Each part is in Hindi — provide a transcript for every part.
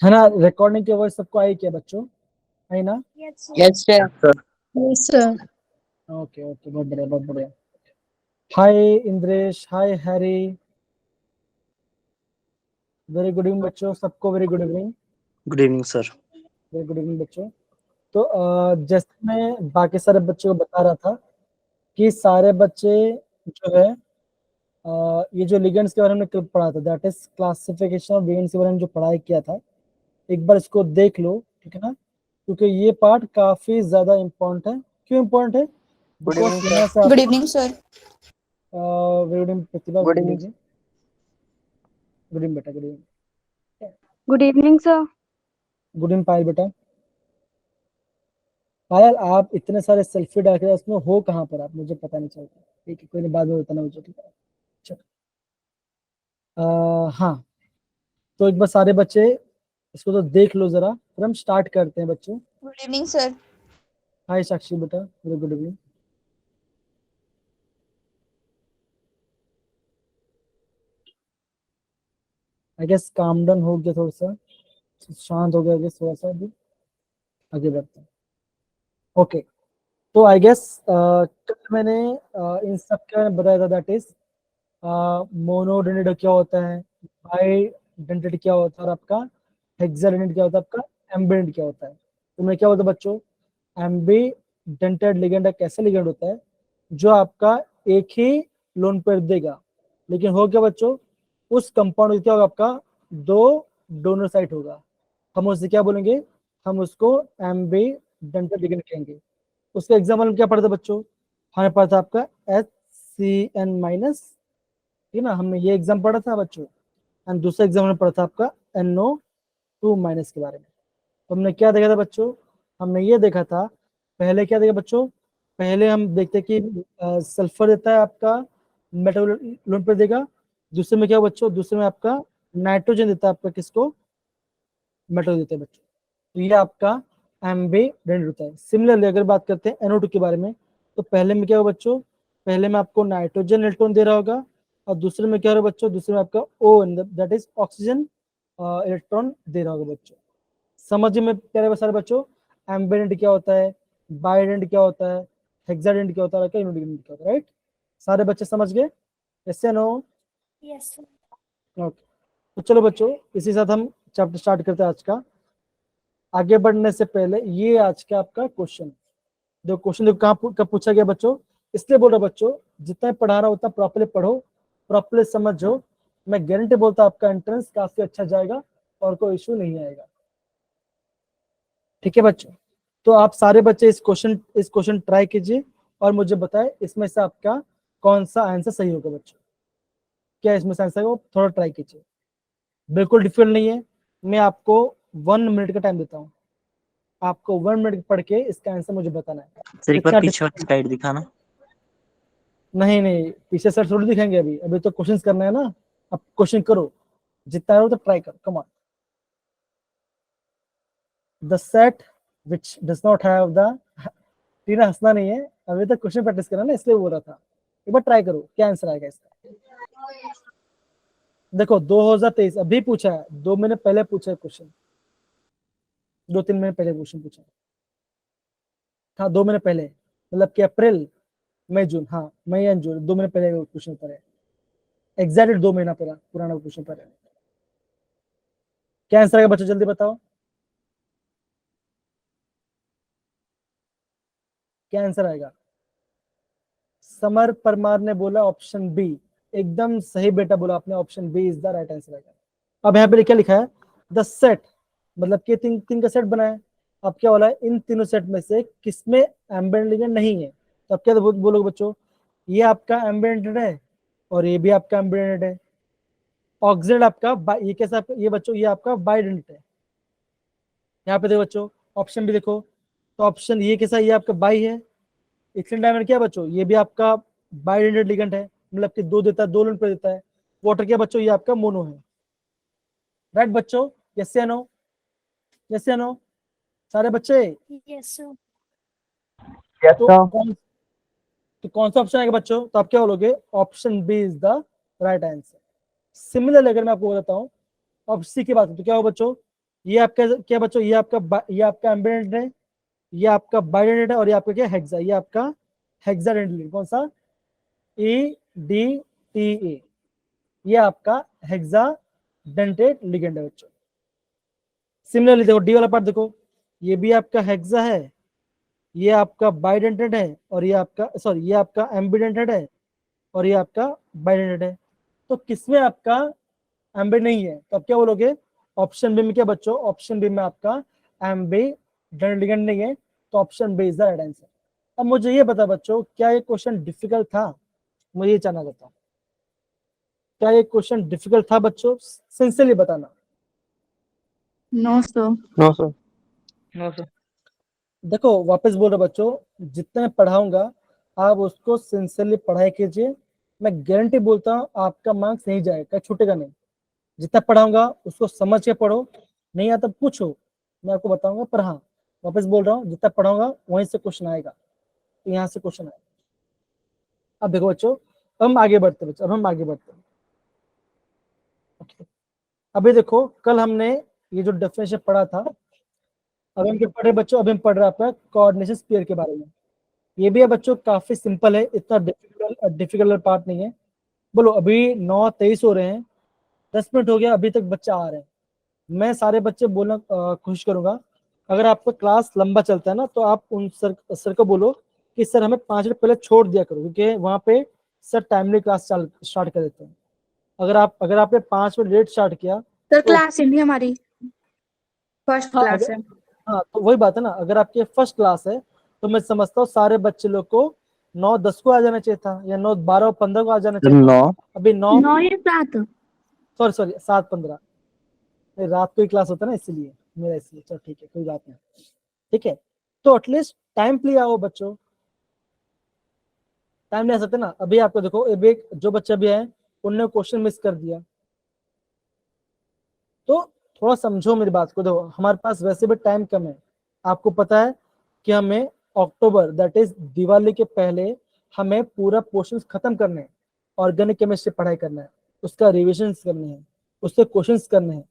है ना? रिकॉर्डिंग की वॉइस सबको आई क्या बच्चों? आई ना? Yes sir. Yes sir. Okay okay, बहुत बढ़िया बहुत बढ़िया। हाय इंद्रेश, हाय हैरी, वेरी गुड इवनिंग बच्चों, सबको very good evening. Good evening sir. Very good evening बच्चों। तो जैसे मैं बाकी सारे बच्चों को बता रहा था कि सारे बच्चे जो है ये जो लिगेंड्स के बारे में पढ़ा था, that is classification of ligands के बारे में जो पढ़ाई किया था, एक बार इसको देख लो, ठीक है ना? क्योंकि ये पार्ट काफी ज्यादा इम्पोर्टेंट है। क्यों इम्पोर्टेंट है? गुड बिकॉज इवनिंग यहाँ सर। से आप good evening sir. Very good evening Pratibha, good good evening. Evening, good evening बेटा, good evening, good evening sir. Good evening Payal बेटा। पायल आप इतने सारे सेल्फी डाल के उसमें हो कहाँ पर आप, मुझे पता नहीं चलता। ठीक है, कोई नहीं, बाद में बताना मुझे, ठीक है? चलो हाँ, तो एक बार सारे बच्चे इसको तो देख लो जरा, फिर हम स्टार्ट करते हैं बच्चों। Good evening sir. Hi Sakshi बेटा, very good evening. I guess काम डाउन हो गया, थोड़ा सा शांत हो गया, गेस थोड़ा सा अभी आगे बढ़ते हैं। ओके, तो आई गेस कल मैंने इन सब के बारे में बताया था, दैट इज मोनोडेंटेड क्या होता है, बाइडेंटेड क्या होता है, और आपका हेक्साडेंटेड क्या होता है, आपका एम्बिडेंट क्या होता है। तो मैं क्या बोलता बच्चों, एम्बीडेंटेड लिगेंड एक ऐसा लिगेंड होता है जो आपका एक ही लोन पेयर देगा, लेकिन हो क्या बच्चों, उस कंपाउंड में क्या होगा, आपका दो डोनर साइट होगा। हम उससे क्या बोलेंगे, हम उसको एम्बीडेंटेड लिगेंड कहेंगे। उसका एग्जाम्पल में क्या पढ़ा था बच्चों, हमें पढ़ा था आपका HCN-, ठीक है ना? हमने ये एग्जाम पढ़ा था बच्चों। एंड दूसरा एग्जाम में पढ़ा था आपका NO2- के बारे में। तो हमने क्या देखा था बच्चों, हमने ये देखा था, पहले क्या देखा बच्चों, पहले हम देखते कि सल्फर देता है आपका, मेटल लोन पर देगा। दूसरे में क्या बच्चों, दूसरे में आपका नाइट्रोजन देता है आपका, किसको, मेटल देते हैं बच्चों। तो ये आपका एम्बिडेंट होता है। सिमिलरली अगर बात करते हैं NO2 के बारे में, तो पहले में क्या होगा बच्चों, पहले में आपको नाइट्रोजन इलेक्ट्रॉन दे रहा होगा, और दूसरे में क्या हो रहा है बच्चों, दूसरे में आपका O, that is oxygen electron दे रहा होगा बच्चों। समझ में प्यारे सारे बच्चों, एम्बिडेंट क्या होता है, बाइडेंट क्या होता है, हेक्साडेंट क्या होता है, यूनिडेंट क्या होता है, राइट? सारे बच्चे समझ गए? यस या नो? Yes sir. ओके, तो चलो बच्चों इसी साथ हम चैप्टर स्टार्ट करते हैं आज का। आगे बढ़ने से पहले ये आज का आपका क्वेश्चन, जो क्वेश्चन देखो कहाँ कब पूछा गया बच्चों, इसलिए बोल रहा बच्चों, जितना पढ़ा रहा उतना प्रॉपरली पढ़ो, प्रॉपरली समझो। मैं गारंटी बोलता आपका एंट्रेंस काफी अच्छा जाएगा और कोई इशू नहीं आएगा, ठीक है बच्चों? तो आप सारे बच्चे इस क्वेश्चन ट्राई कीजिए और मुझे बताएं इसमें से आपका कौन सा आंसर सही होगा बच्चों। क्या इसमें से आंसर है वो थोड़ा ट्राई कीजिए, बिल्कुल डिफिकल्ट नहीं है। मैं आपको 1 मिनट का टाइम देता हूँ, आपको 1 मिनट पढ़ के इसका आंसर मुझे बताना है। सर एक बार इतना पीछे वाली स्लाइड दिखाना। नहीं नहीं, पीछे सर थोड़ी दिखाएंगे, अभी अभी तो क्वेश्चंस करना है ना। अब क्वेश्चन करो, जितना हो तो ट्राई करो, come on. The set which does not have the, Tina हंसना नहीं है, अभी तक क्वेश्चन प्रैक्टिस करना ना, इसलिए बोल रहा था। एक बार ट्राई करो, क्या आंसर आएगा इसका। देखो 2023 अभी पूछा है, 2 महीने पहले पूछा है क्वेश्चन, 2-3 महीने पहले क्वेश्चन पूछा है। हाँ 2 महीने पहले, मतलब कि अप्रैल मई जून, हाँ मई एंड जून, 2 महीने पहले क्वेश्चन पर है, एग्जैक्ट 2 महीना पहला पुराना क्वेश्चन पर है। क्या आंसर आएगा बच्चों, जल्दी बताओ, क्या आंसर आएगा? समर परमार ने बोला ऑप्शन बी, एकदम सही बेटा बोला आपने, option B is the right answer आएगा। अब यहाँ पे क्या लिखा है, द सेट, मतलब कि तीन तीन का सेट बना है। अब क्या बोला है, इन तीनों सेट में से किसमें एम्बिडेंट लिगेंड नहीं है। तो अब क्या बोलोगे बच्चों, ये आपका एम्बिडेंट है और ये भी आपका एम्बिडेंट है। ऑक्सीडेंट आपका ये कैसा, ये बच्चों ये आपका बाइडेंट है। यहाँ पे देखो बच्चों, ऑप्शन भी देखो, तो ऑप्शन ये कैसा, ये आपका बाई है। इथिलीन डायमंड क्या बच्चों, ये भी आपका बाइडेंटेड लिगेंड है, मतलब कि दो देता है, दो लोन पे देता है। वाटर क्या बच्चों, ये आपका मोनो है, राइट बच्चों? यस या नो, यस या नो सारे बच्चे? Yes sir. यस तो सर। कौन सा ऑप्शन आएगा बच्चों, तो आप क्या बोलोगे, option B is the right answer. Similarly अगर मैं आपको बताता हूँ, ऑप्शन सी की बात है तो क्या हो बच्चों, ये आपका क्या बच्चों, ये आपका एम्बेडेड है, ये आपका बाइडेंटेड है, और ये आपका क्या हेक्सा, ये आपका हेक्साडेंटल, कौन सा, EDTA, ये आपका हेक्साडेंटेड लिगेंड है बच्चों। सिमिलरली देखो डी वाला पार्ट देखो, ये भी आपका हेक्सा है, ये आपका बाइडेंटेड है, और ये आपका सॉरी ये आपका एम्बिडेंटेड है, और ये आपका बाइडेंटेड है। तो किसमें आपका एम्बिड नहीं है, तो आप क्या बोलोगे, ऑप्शन बी में क्या बच्चों, ऑप्शन बी में आपका एम्बिडेंटेड लिगेंड नहीं है, तो option B is the right answer. अब मुझे ये बता बच्चों, क्या ये क्वेश्चन डिफिकल्ट था, मुझे ये जानना चाहता हूँ, क्या ये क्वेश्चन डिफिकल्ट था बच्चों, सिंसियरली बताना। No sir. No sir. No sir. देखो वापस बोल रहा बच्चों, जितना मैं पढ़ाऊंगा आप उसको सिंसियरली पढ़ाई कीजिए, मैं गारंटी बोलता हूँ आपका मार्क्स नहीं जाएगा, छूटेगा नहीं। जितना पढ़ाऊंगा उसको समझ के पढ़ो, नहीं आता पूछो, मैं आपको बताऊंगा। पर हाँ वापस बोल रहा हूँ, जितना पढ़ाऊंगा वहीं से क्वेश्चन आएगा, तो यहाँ से क्वेश्चन आएगा। अब देखो बच्चों, अब हम आगे बढ़ते बच्चों, अब हम आगे बढ़ते हैं। अभी देखो कल हमने ये जो डेफिनेशन पढ़ा था, अब हम क्या पढ़ रहे बच्चों, अभी हम पढ़ रहे हैं आपका कोऑर्डिनेशन स्फीयर के बारे में। ये भी है बच्चों काफी सिंपल है, इतना डिफिकल्ट पार्ट नहीं है। बोलो अभी 9:23 हो रहे हैं, 10 मिनट हो गया, अभी तक बच्चा आ रहे हैं। मैं सारे बच्चे बोलना कोशिश करूंगा, अगर आपका क्लास लंबा चलता है ना, तो आप उन सर को बोलो कि सर हमें 5 मिनट पहले छोड़ दिया करो, क्योंकि वहां पे सर टाइमली क्लास स्टार्ट कर देते हैं। अगर आपने 5 मिनट लेट स्टार्ट किया सर तो क्लास इंडी हमारी फर्स्ट हाँ क्लास है। हाँ तो वही बात है ना, अगर आपकी फर्स्ट क्लास है तो मैं समझता हूँ सारे बच्चे लोग को 9:10 को आ जाना चाहिए था, या 9:12-15 को आ जाना चाहिए था। नो। अभी 9 9 या 7। सॉरी 7:15, रात को ही क्लास होता है ना, इसीलिए मेरा, इसलिए चलो ठीक है, कोई बात नहीं। ठीक है, तो एटलीस्ट टाइम पे आओ बच्चों, टाइम ले आ सकते ना। अभी आपको देखो, अभी एक जो बच्चा भी है उनने क्वेश्चन मिस कर दिया, तो थोड़ा समझो मेरी बात को। देखो हमारे पास वैसे भी टाइम कम है, आपको पता है कि हमें अक्टूबर दैट इज दिवाली के पहले हमें पूरा पोर्शन खत्म करने हैं, ऑर्गेनिक केमिस्ट्री पढ़ाई करना है, उसका रिविजन करने हैं, उससे क्वेश्चंस करने हैं।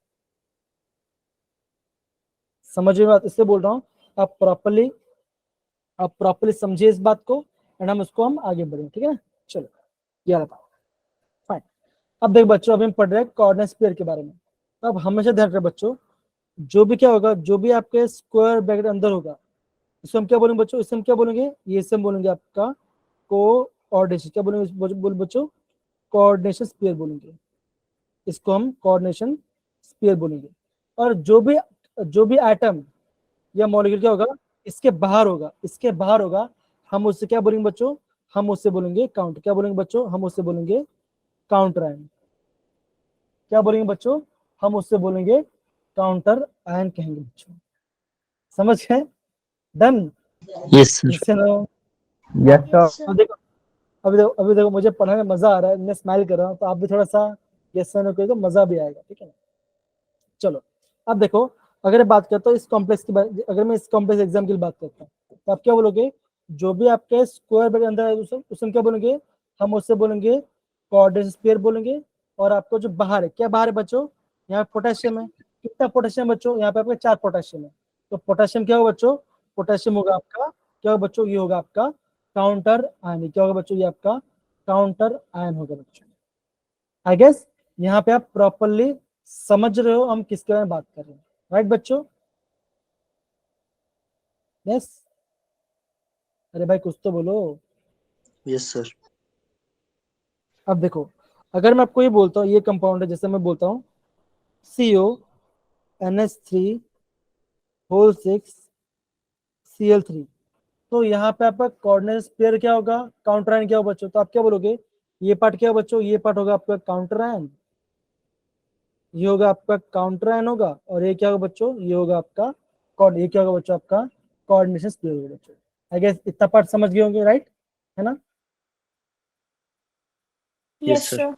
समझिए बात, इससे बोल रहा हूँ आप प्रॉपरली समझिए इस बात को, एंड हम आगे बढ़े, ठीक है ना। चलो ये रहा, फाइन। अब देख बच्चों, अभी हम पढ़ रहे हैं कोऑर्डिनेट स्फीयर के बारे में। तो अब हमेशा ध्यान रखें बच्चों, जो भी क्या होगा, जो भी आपके स्क्वायर ब्रैकेट अंदर होगा, इसको हम क्या बोलेंगे बच्चों, इससे हम क्या बोलेंगे, ये से हम बोलेंगे आपका कोऑर्डिनेशन, क्या बोलेंगे बोल बच्चों, कोऑर्डिनेशन स्फीयर बोलेंगे, इसको हम कोऑर्डिनेशन स्फीयर बोलेंगे। और जो भी एटम या मॉलिक्यूल क्या होगा, इसके बाहर होगा, हम उससे क्या बोलेंगे बच्चों, हम उससे बोलेंगे काउंटर, क्या बोलेंगे बच्चों, हम उससे बोलेंगे काउंटर आयन। क्या बोलेंगे बच्चों, हम उससे बोलेंगे काउंटर आयन कहेंगे बच्चों। समझ गए, done. Yes sir. Listen. Yes Yes, sir. sir. अभी देखो मुझे पढ़ाने में मजा आ रहा है, मैं स्माइल कर रहा हूँ, तो आप भी थोड़ा सा यस सर करें तो मजा भी आएगा, ठीक है ना। चलो अब देखो, अगर बात करता हूँ इस कॉम्प्लेक्स की बात, अगर मैं इस कॉम्प्लेक्स एग्जाम की बात करता हूँ, तो आप क्या बोलोगे, जो भी आपके स्क्वायर ब्रैकेट अंदर है उसे हम क्या बोलेंगे, हम उससे बोलेंगे कोऑर्डिनेशन स्फीयर बोलेंगे। और आपको जो बाहर है, क्या बाहर है बच्चों, यहाँ पोटेशियम है, कितना पोटेशियम बच्चों, यहाँ पे आपका 4 पोटेशियम है, तो पोटेशियम क्या होगा बच्चों, पोटेशियम होगा आपका, क्या होगा बच्चों, ये होगा आपका काउंटर आयन। क्या होगा बच्चों, ये आपका काउंटर आयन होगा बच्चों। आई गेस यहाँ पे आप प्रॉपरली समझ रहे हो हम किसके बारे में बात कर रहे हैं, राइट बच्चों। यस, अरे भाई कुछ तो बोलो। Yes sir. अब देखो, अगर मैं आपको ये बोलता हूँ, ये कंपाउंड है, जैसे मैं बोलता हूँ CONH3 6Cl3, तो यहाँ पे आपका कोऑर्डिनेट पेयर क्या होगा, काउंटर आयन क्या होगा बच्चों, तो आप क्या बोलोगे, ये पार्ट क्या होगा बच्चों, ये पार्ट होगा आपका काउंटर आयन, ये होगा आपका काउंटर आयन होगा, और ये क्या होगा बच्चों, ये होगा आपका ये क्या होगा बच्चों, आपका कोऑर्डिनेशन पेयर होगा बच्चों। आई गेस इतना पार्ट समझ गए होंगे, राइट है ना। Yes, sir. sir.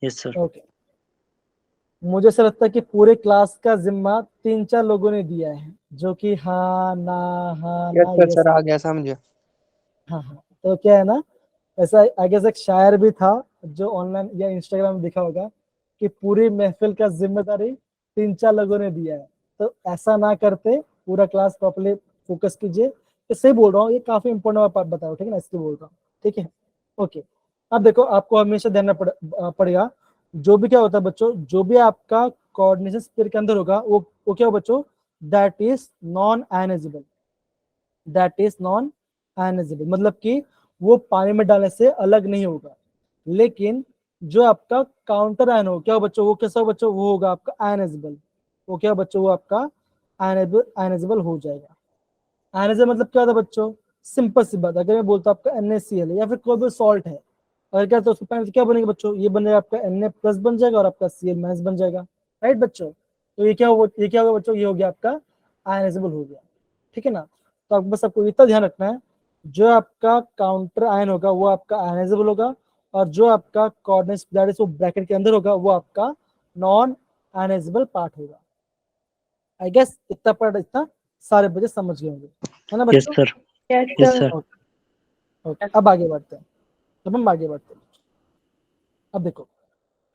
Yes sir. Okay, मुझे ऐसा लगता है कि पूरे क्लास का जिम्मा 3-4 लोगों ने दिया है, जो कि हाँ ना, हाँ यस ना, सर। यस सर आ ना। गया समझ। हाँ हाँ, तो क्या है ना, ऐसा आई गेस एक शायर भी था जो ऑनलाइन या इंस्टाग्राम में दिखा होगा कि पूरी महफिल का जिम्मेदारी 3-4 लोगों ने दिया है, तो ऐसा ना करते, पूरा क्लास प्रॉपर्ली फोकस कीजिए। इससे बोल रहा हूँ, ये काफी इंपॉर्टेंट बात बताओ, ठीक है ना, इसलिए बोल रहा हूँ, ठीक है। ओके, अब देखो आपको हमेशा ध्यान पड़ेगा, जो भी क्या होता है बच्चों, जो भी आपका कोऑर्डिनेशन स्फीयर के अंदर होगा वो क्या होगा बच्चों, that is non ionisable, that is non ionisable, मतलब कि वो पानी में डालने से अलग नहीं होगा। लेकिन जो आपका काउंटर आयन हो, क्या हो बच्चों, वो कैसा हो बच्चों, वो होगा आपका आयनाइजेबल। वो क्या बच्चों, वो आपका आयनाइजेबल हो जाएगा। आयनाइजेबल मतलब क्या होता है बच्चों, सिंपल सी बात, अगर मैं बोलता हूँ आपका NaCl है या फिर कोई भी सॉल्ट है, अगर क्या तो उसको पानी से क्या बनेगा बच्चों, ये बनेगा आपका Na+ बन जाएगा और आपका Cl- बन जाएगा, राइट बच्चों। तो ये क्या होगा बच्चों, ये हो गया आपका आयनाइजेबल हो गया, ठीक है ना। तो बस आपको इतना ध्यान रखना है, जो आपका काउंटर आयन होगा वो आपका आयनाइजेबल होगा, और जो आपका कोऑर्डिनेट वो ब्रैकेट के अंदर होगा वो आपका नॉन आयनाइजेबल पार्ट होगा। आई गेस इतना पार्ट, इतना सारे बच्चे समझ गए होंगे, है ना Yes, बच्चों। sir. Yes, Yes, sir. sir. Okay, अब आगे बढ़ते हैं, अब हम आगे बढ़ते हैं। अब देखो,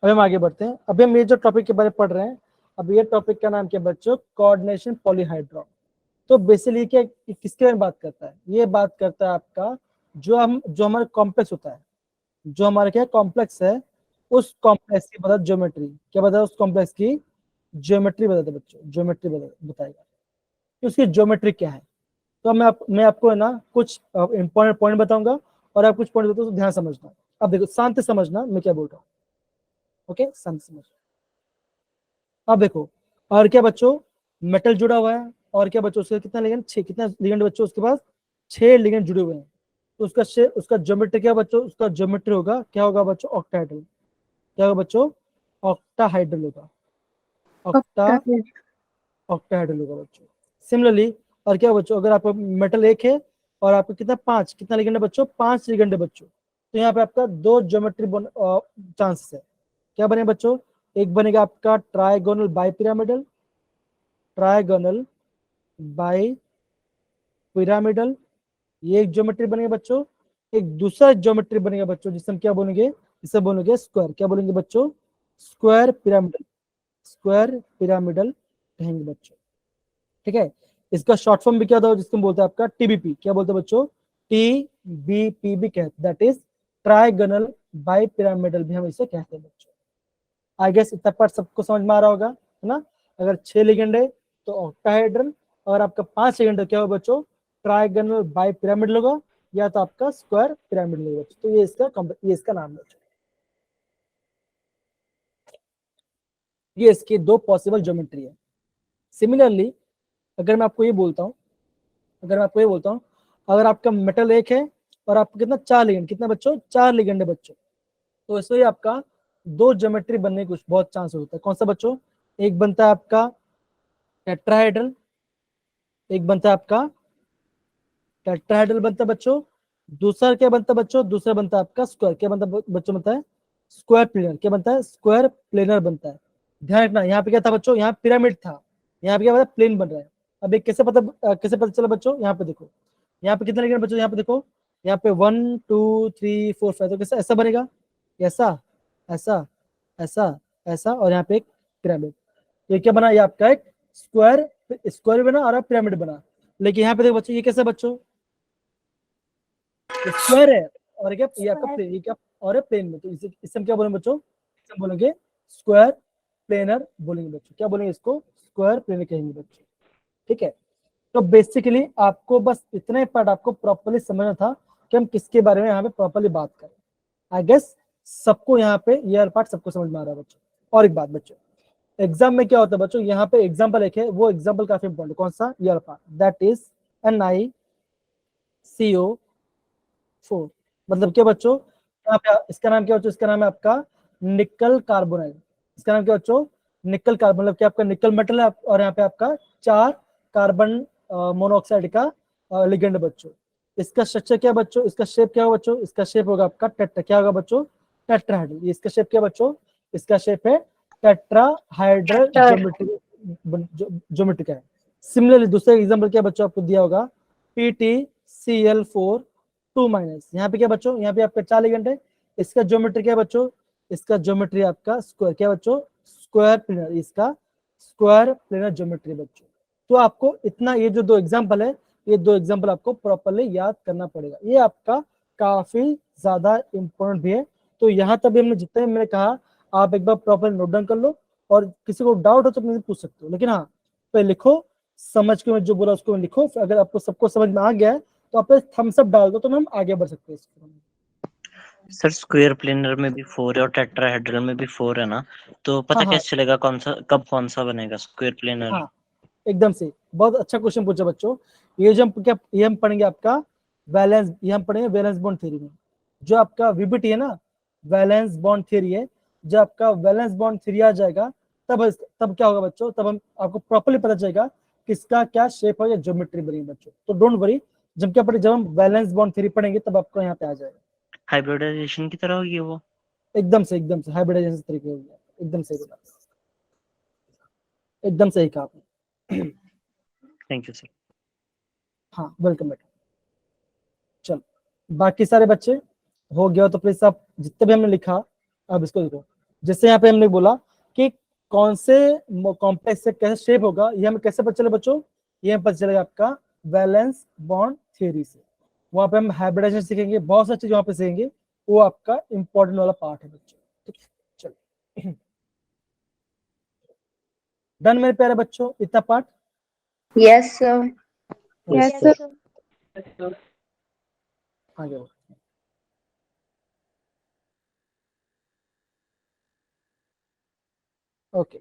अब हम आगे बढ़ते हैं, अभी हम ये जो टॉपिक के बारे में पढ़ रहे हैं, अब ये टॉपिक का नाम क्या है बच्चों, कोऑर्डिनेशन पॉलीहाइड्रॉन। तो बेसिकली क्या, किसके बारे में बात करता है, ये बात करता है आपका जो हमारा कॉम्प्लेक्स होता है, जो हमारा क्या कॉम्प्लेक्स है, उस कॉम्प्लेक्स की बता ज्योमेट्री, क्या बता उस कॉम्प्लेक्स की ज्योमेट्री बताते बच्चों, ज्योमेट्री बताएगा कि उसकी ज्योमेट्री क्या है। तो मैं आपको है ना कुछ इंपॉर्टेंट पॉइंट बताऊंगा, और आप कुछ पॉइंट बताओ तो ध्यान समझना। अब देखो, शांत से समझना मैं क्या बोल रहा हूँ, ओके, शांत से समझना। अब देखो, और क्या बच्चों, मेटल जुड़ा हुआ है, और क्या बच्चों उसके कितना लिगेंड, 6, कितना लिगेंड बच्चों उसके पास, 6 लिगेंड जुड़े हुए हैं। तो उसका ज्योमेट्री क्या बच्चों, उसका ज्योमेट्री होगा, क्या होगा बच्चों, ऑक्टाहेड्रल। क्या होगा बच्चों, ऑक्टाहाइड्रल होगा, Octahedral. ऑक्टाहेड्रल होगा बच्चों। सिमिलरली, और क्या बच्चों, अगर आपका मेटल 1 है और आपको कितना लिगेंड है बच्चों, 5 लिगेंड है बच्चों, तो यहाँ पे आपका 2 ज्योमेट्री चांसेस है। क्या बने बच्चों, एक बनेगा आपका trigonal bipyramidal, trigonal bi pyramidal, ये एक ज्योमेट्री बनेगा बच्चों। एक दूसरा ज्योमेट्री बनेगा बच्चों, जिसे हम क्या बोलेंगे, इसे बोलेंगे स्क्वायर, क्या बोलेंगे बच्चों, स्क्वायर पिरामिडल, स्क्वायर पिरामिडल कहेंगे बच्चों, ठीक है। इसका शॉर्ट फॉर्म भी क्या था, जिसको हम बोलते हैं आपका TBP, क्या बोलते हैं बच्चों, TBP भी कहते, that is trigonal bi pyramidal भी हम इसे कहते हैं बच्चों। आई गेस इतना पार्ट सबको समझ में आ रहा होगा, है ना। अगर 6 लिगेंड है तो ऑक्टाहेड्रल, और आपका 5 लिगेंड है क्या होगा बच्चों, ट्राइगोनल बाई पिरामिडल होगा, या तो आपका स्क्वायर पिरामिडल होगा। तो ये इसका नाम है, ये इसकी 2 पॉसिबल ज्योमेट्री है। सिमिलरली, अगर मैं आपको ये बोलता हूँ, अगर आपका मेटल 1 है और आपको कितना, 4 लिगेंड, कितना बच्चों, 4 लिगेंड है बच्चों, तो इसमें आपका 2 ज्योमेट्री बनने के कुछ बहुत चांस होता है। कौन सा बच्चों, एक बनता है आपका टेट्राहेड्रल, एक बनता है आपका टेट्राहेड्रल बनता है बच्चों। दूसरा क्या बनता है बच्चों, दूसरा बनता है आपका स्क्वायर, क्या बनता है बच्चों, बनता है स्क्वायर प्लेनर, क्या बनता है, स्क्वायर प्लेनर बनता है। ध्यान रखना, यहाँ पे क्या था बच्चों, यहाँ पिरामिड था, यहाँ पे क्या बता, प्लेन बन रहा है। अब एक कैसे पता चला बच्चों, यहाँ पे देखो, यहाँ पे कितने बच्चों, यहाँ पे देखो, यहाँ पे 1 2 3 4 5, तो कैसा ऐसा बनेगा, ऐसा ऐसा ऐसा ऐसा, और यहाँ पे एक पिरामिड। तो ये क्या बना, ये आपका एक स्क्वायर स्क्वायर बना और पिरामिड बना। लेकिन यहाँ पे देखो बच्चों, ये कैसे बच्चों, स्क्वायर है, और क्या, ये आपका प्लेन, ये क्या, और है प्लेन में, तो इसे हम क्या बोलेंगे बच्चों, इसे हम बोलेंगे स्क्वायर प्लेनर बोलेंगे बच्चों, क्या बोलेंगे इसको, स्क्वायर प्लेनर कहेंगे बच्चों, ठीक है। तो बेसिकली आपको बस इतने पार्ट आपको प्रॉपर्ली समझना था कि हम किसके बारे में यहाँ पे प्रॉपर्ली बात करें। आई गेस सबको यहाँ पे ये पार्ट सबको समझ में आ रहा है बच्चों। और एक बात बच्चों, एग्जाम में क्या होता है बच्चों, यहाँ पे एग्जाम्पल एक है, वो एग्जाम्पल काफी इंपॉर्टेंट, कौन सा, ये पार्ट, दैट इज NiCO4, मतलब क्या बच्चों, यहाँ पे इसका नाम क्या बच्चों, इसका नाम है आपका निकल कार्बोनाइड। इसका नाम क्या बच्चों, निकल कार्बन, मतलब क्या आपका निकल मेटल है, और यहाँ पे आपका 4 कार्बन मोनोऑक्साइड का लिगेंड बच्चों। इसका स्ट्रक्चर क्या बच्चों, इसका शेप क्या होगा बच्चों, इसका शेप होगा आपका टेट्रा, क्या होगा बच्चों, टेट्राहेड्रल। इसका शेप क्या बच्चों, इसका शेप है टेट्राहाइड्रल ज्योमेट्री का है। सिमिलरली दूसरा एग्जांपल क्या बच्चों आपको दिया होगा, PtCl4 2-, यहाँ पे क्या बच्चों, यहाँ पे आपका 4 लिगेंड है, इसका ज्योमेट्री क्या बच्चों, इसका ज्योमेट्री आपका स्क्वायर, क्या बच्चों, स्क्वायर प्लेनर, इसका स्क्वायर प्लेनर ज्योमेट्री बच्चों। तो आपको इतना, ये जो दो एग्जांपल है, ये दो एग्जांपल आपको प्रॉपर्ली याद करना पड़ेगा, ये आपका काफी ज्यादा इंपॉर्टेंट भी है। तो यहाँ तक भी हमने जितने मैंने कहा आप एक बार प्रॉपर नोट डाउन कर लो, और किसी को डाउट हो तो मुझे पूछ सकते हो, लेकिन हाँ पे लिखो, समझ के मैं जो बोला उसको लिखो। फिर अगर आपको सबको समझ में आ गया है तो आप थम्स अप डाल दो, तो हम आगे बढ़ सकते हैं इसको। सर स्क्वायर प्लेनर में भी 4 है और टेट्राहेड्रल में भी 4 है ना, तो पता हाँ हाँ कैसे चलेगा कौन सा कब कौन सा बनेगा स्क्वायर प्लेनर? हाँ, एकदम से बहुत अच्छा क्वेश्चन पूछा बच्चों। ये जो हम क्या, ये हम पढ़ेंगे आपका वैलेंस, ये हम पढ़ेंगे वैलेंस बॉन्ड थ्योरी में। जो आपका वीबीटी है ना, वैलेंस बॉन्ड थ्योरी है, जब आपका वैलेंस बॉन्ड थ्योरी आ जाएगा तब क्या होगा बच्चों, तब हम आपको प्रॉपर्ली पता चलेगा किसका क्या शेप है या ज्योमेट्री बनी बच्चों। तो डोंट वरी, जब हम वैलेंस बॉन्ड थ्योरी पढ़ेंगे तब आपको यहाँ पे आ जाएगा। हाइब्रिडाइजेशन की तरह होगी वो? एकदम से हाइब्रिडाइजेशन तरीके हो गया, एकदम सही बोला, एकदम सही कहा आपने। Thank you sir. हाँ वेलकम बेटा। चलो बाकी सारे बच्चे हो गया तो प्लीज आप जितने भी हमने लिखा अब इसको देखो। जैसे यहाँ पे हमने बोला कि कौन से कॉम्प्लेक्स से कैसे शेप होगा, ये हमें कैसे पता चले बच्चों, ये हमें पता चलेगा आपका वैलेंस बॉन्ड थ्योरी से। वहां पे हम हाइब्रिडाइजेशन सीखेंगे, बहुत सारी चीज वहां पे सीखेंगे, वो आपका इंपॉर्टेंट वाला पार्ट है बच्चों। ठीक है, चलो डन मेरे प्यारे बच्चों, इतना part. Yes, sir. Yes, Yes, sir. आगे बढ़ो। ओके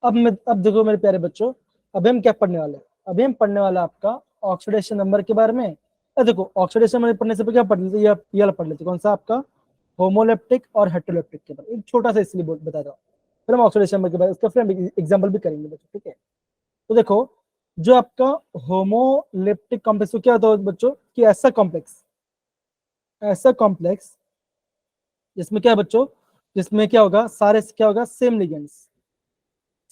अब देखो मेरे प्यारे बच्चों, अभी हम क्या पढ़ने वाले हैं, अभी हम पढ़ने वाला आपका ऑक्सीडेशन नंबर के बारे में। देखो ऑक्सीडेशन नंबर पढ़ने से पहले क्या पढ़ लेते, ये वाला पढ़ लेते, कौन सा आपका होमोलेप्टिक और हेटेरोलेप्टिक के बारे में, एक छोटा सा इसलिए बता रहा हूँ। फिर हम ऑक्सीडेशन नंबर के बारे में उसका फिर हम एग्जाम्पल भी करेंगे बच्चों, ठीक है। तो देखो जो आपका होमोलेप्टिक कॉम्प्लेक्स क्या होता है बच्चों, कि ऐसा कॉम्प्लेक्स जिसमें क्या है बच्चों, जिसमें क्या होगा, सारे क्या होगा, सेम लिगेंड्स,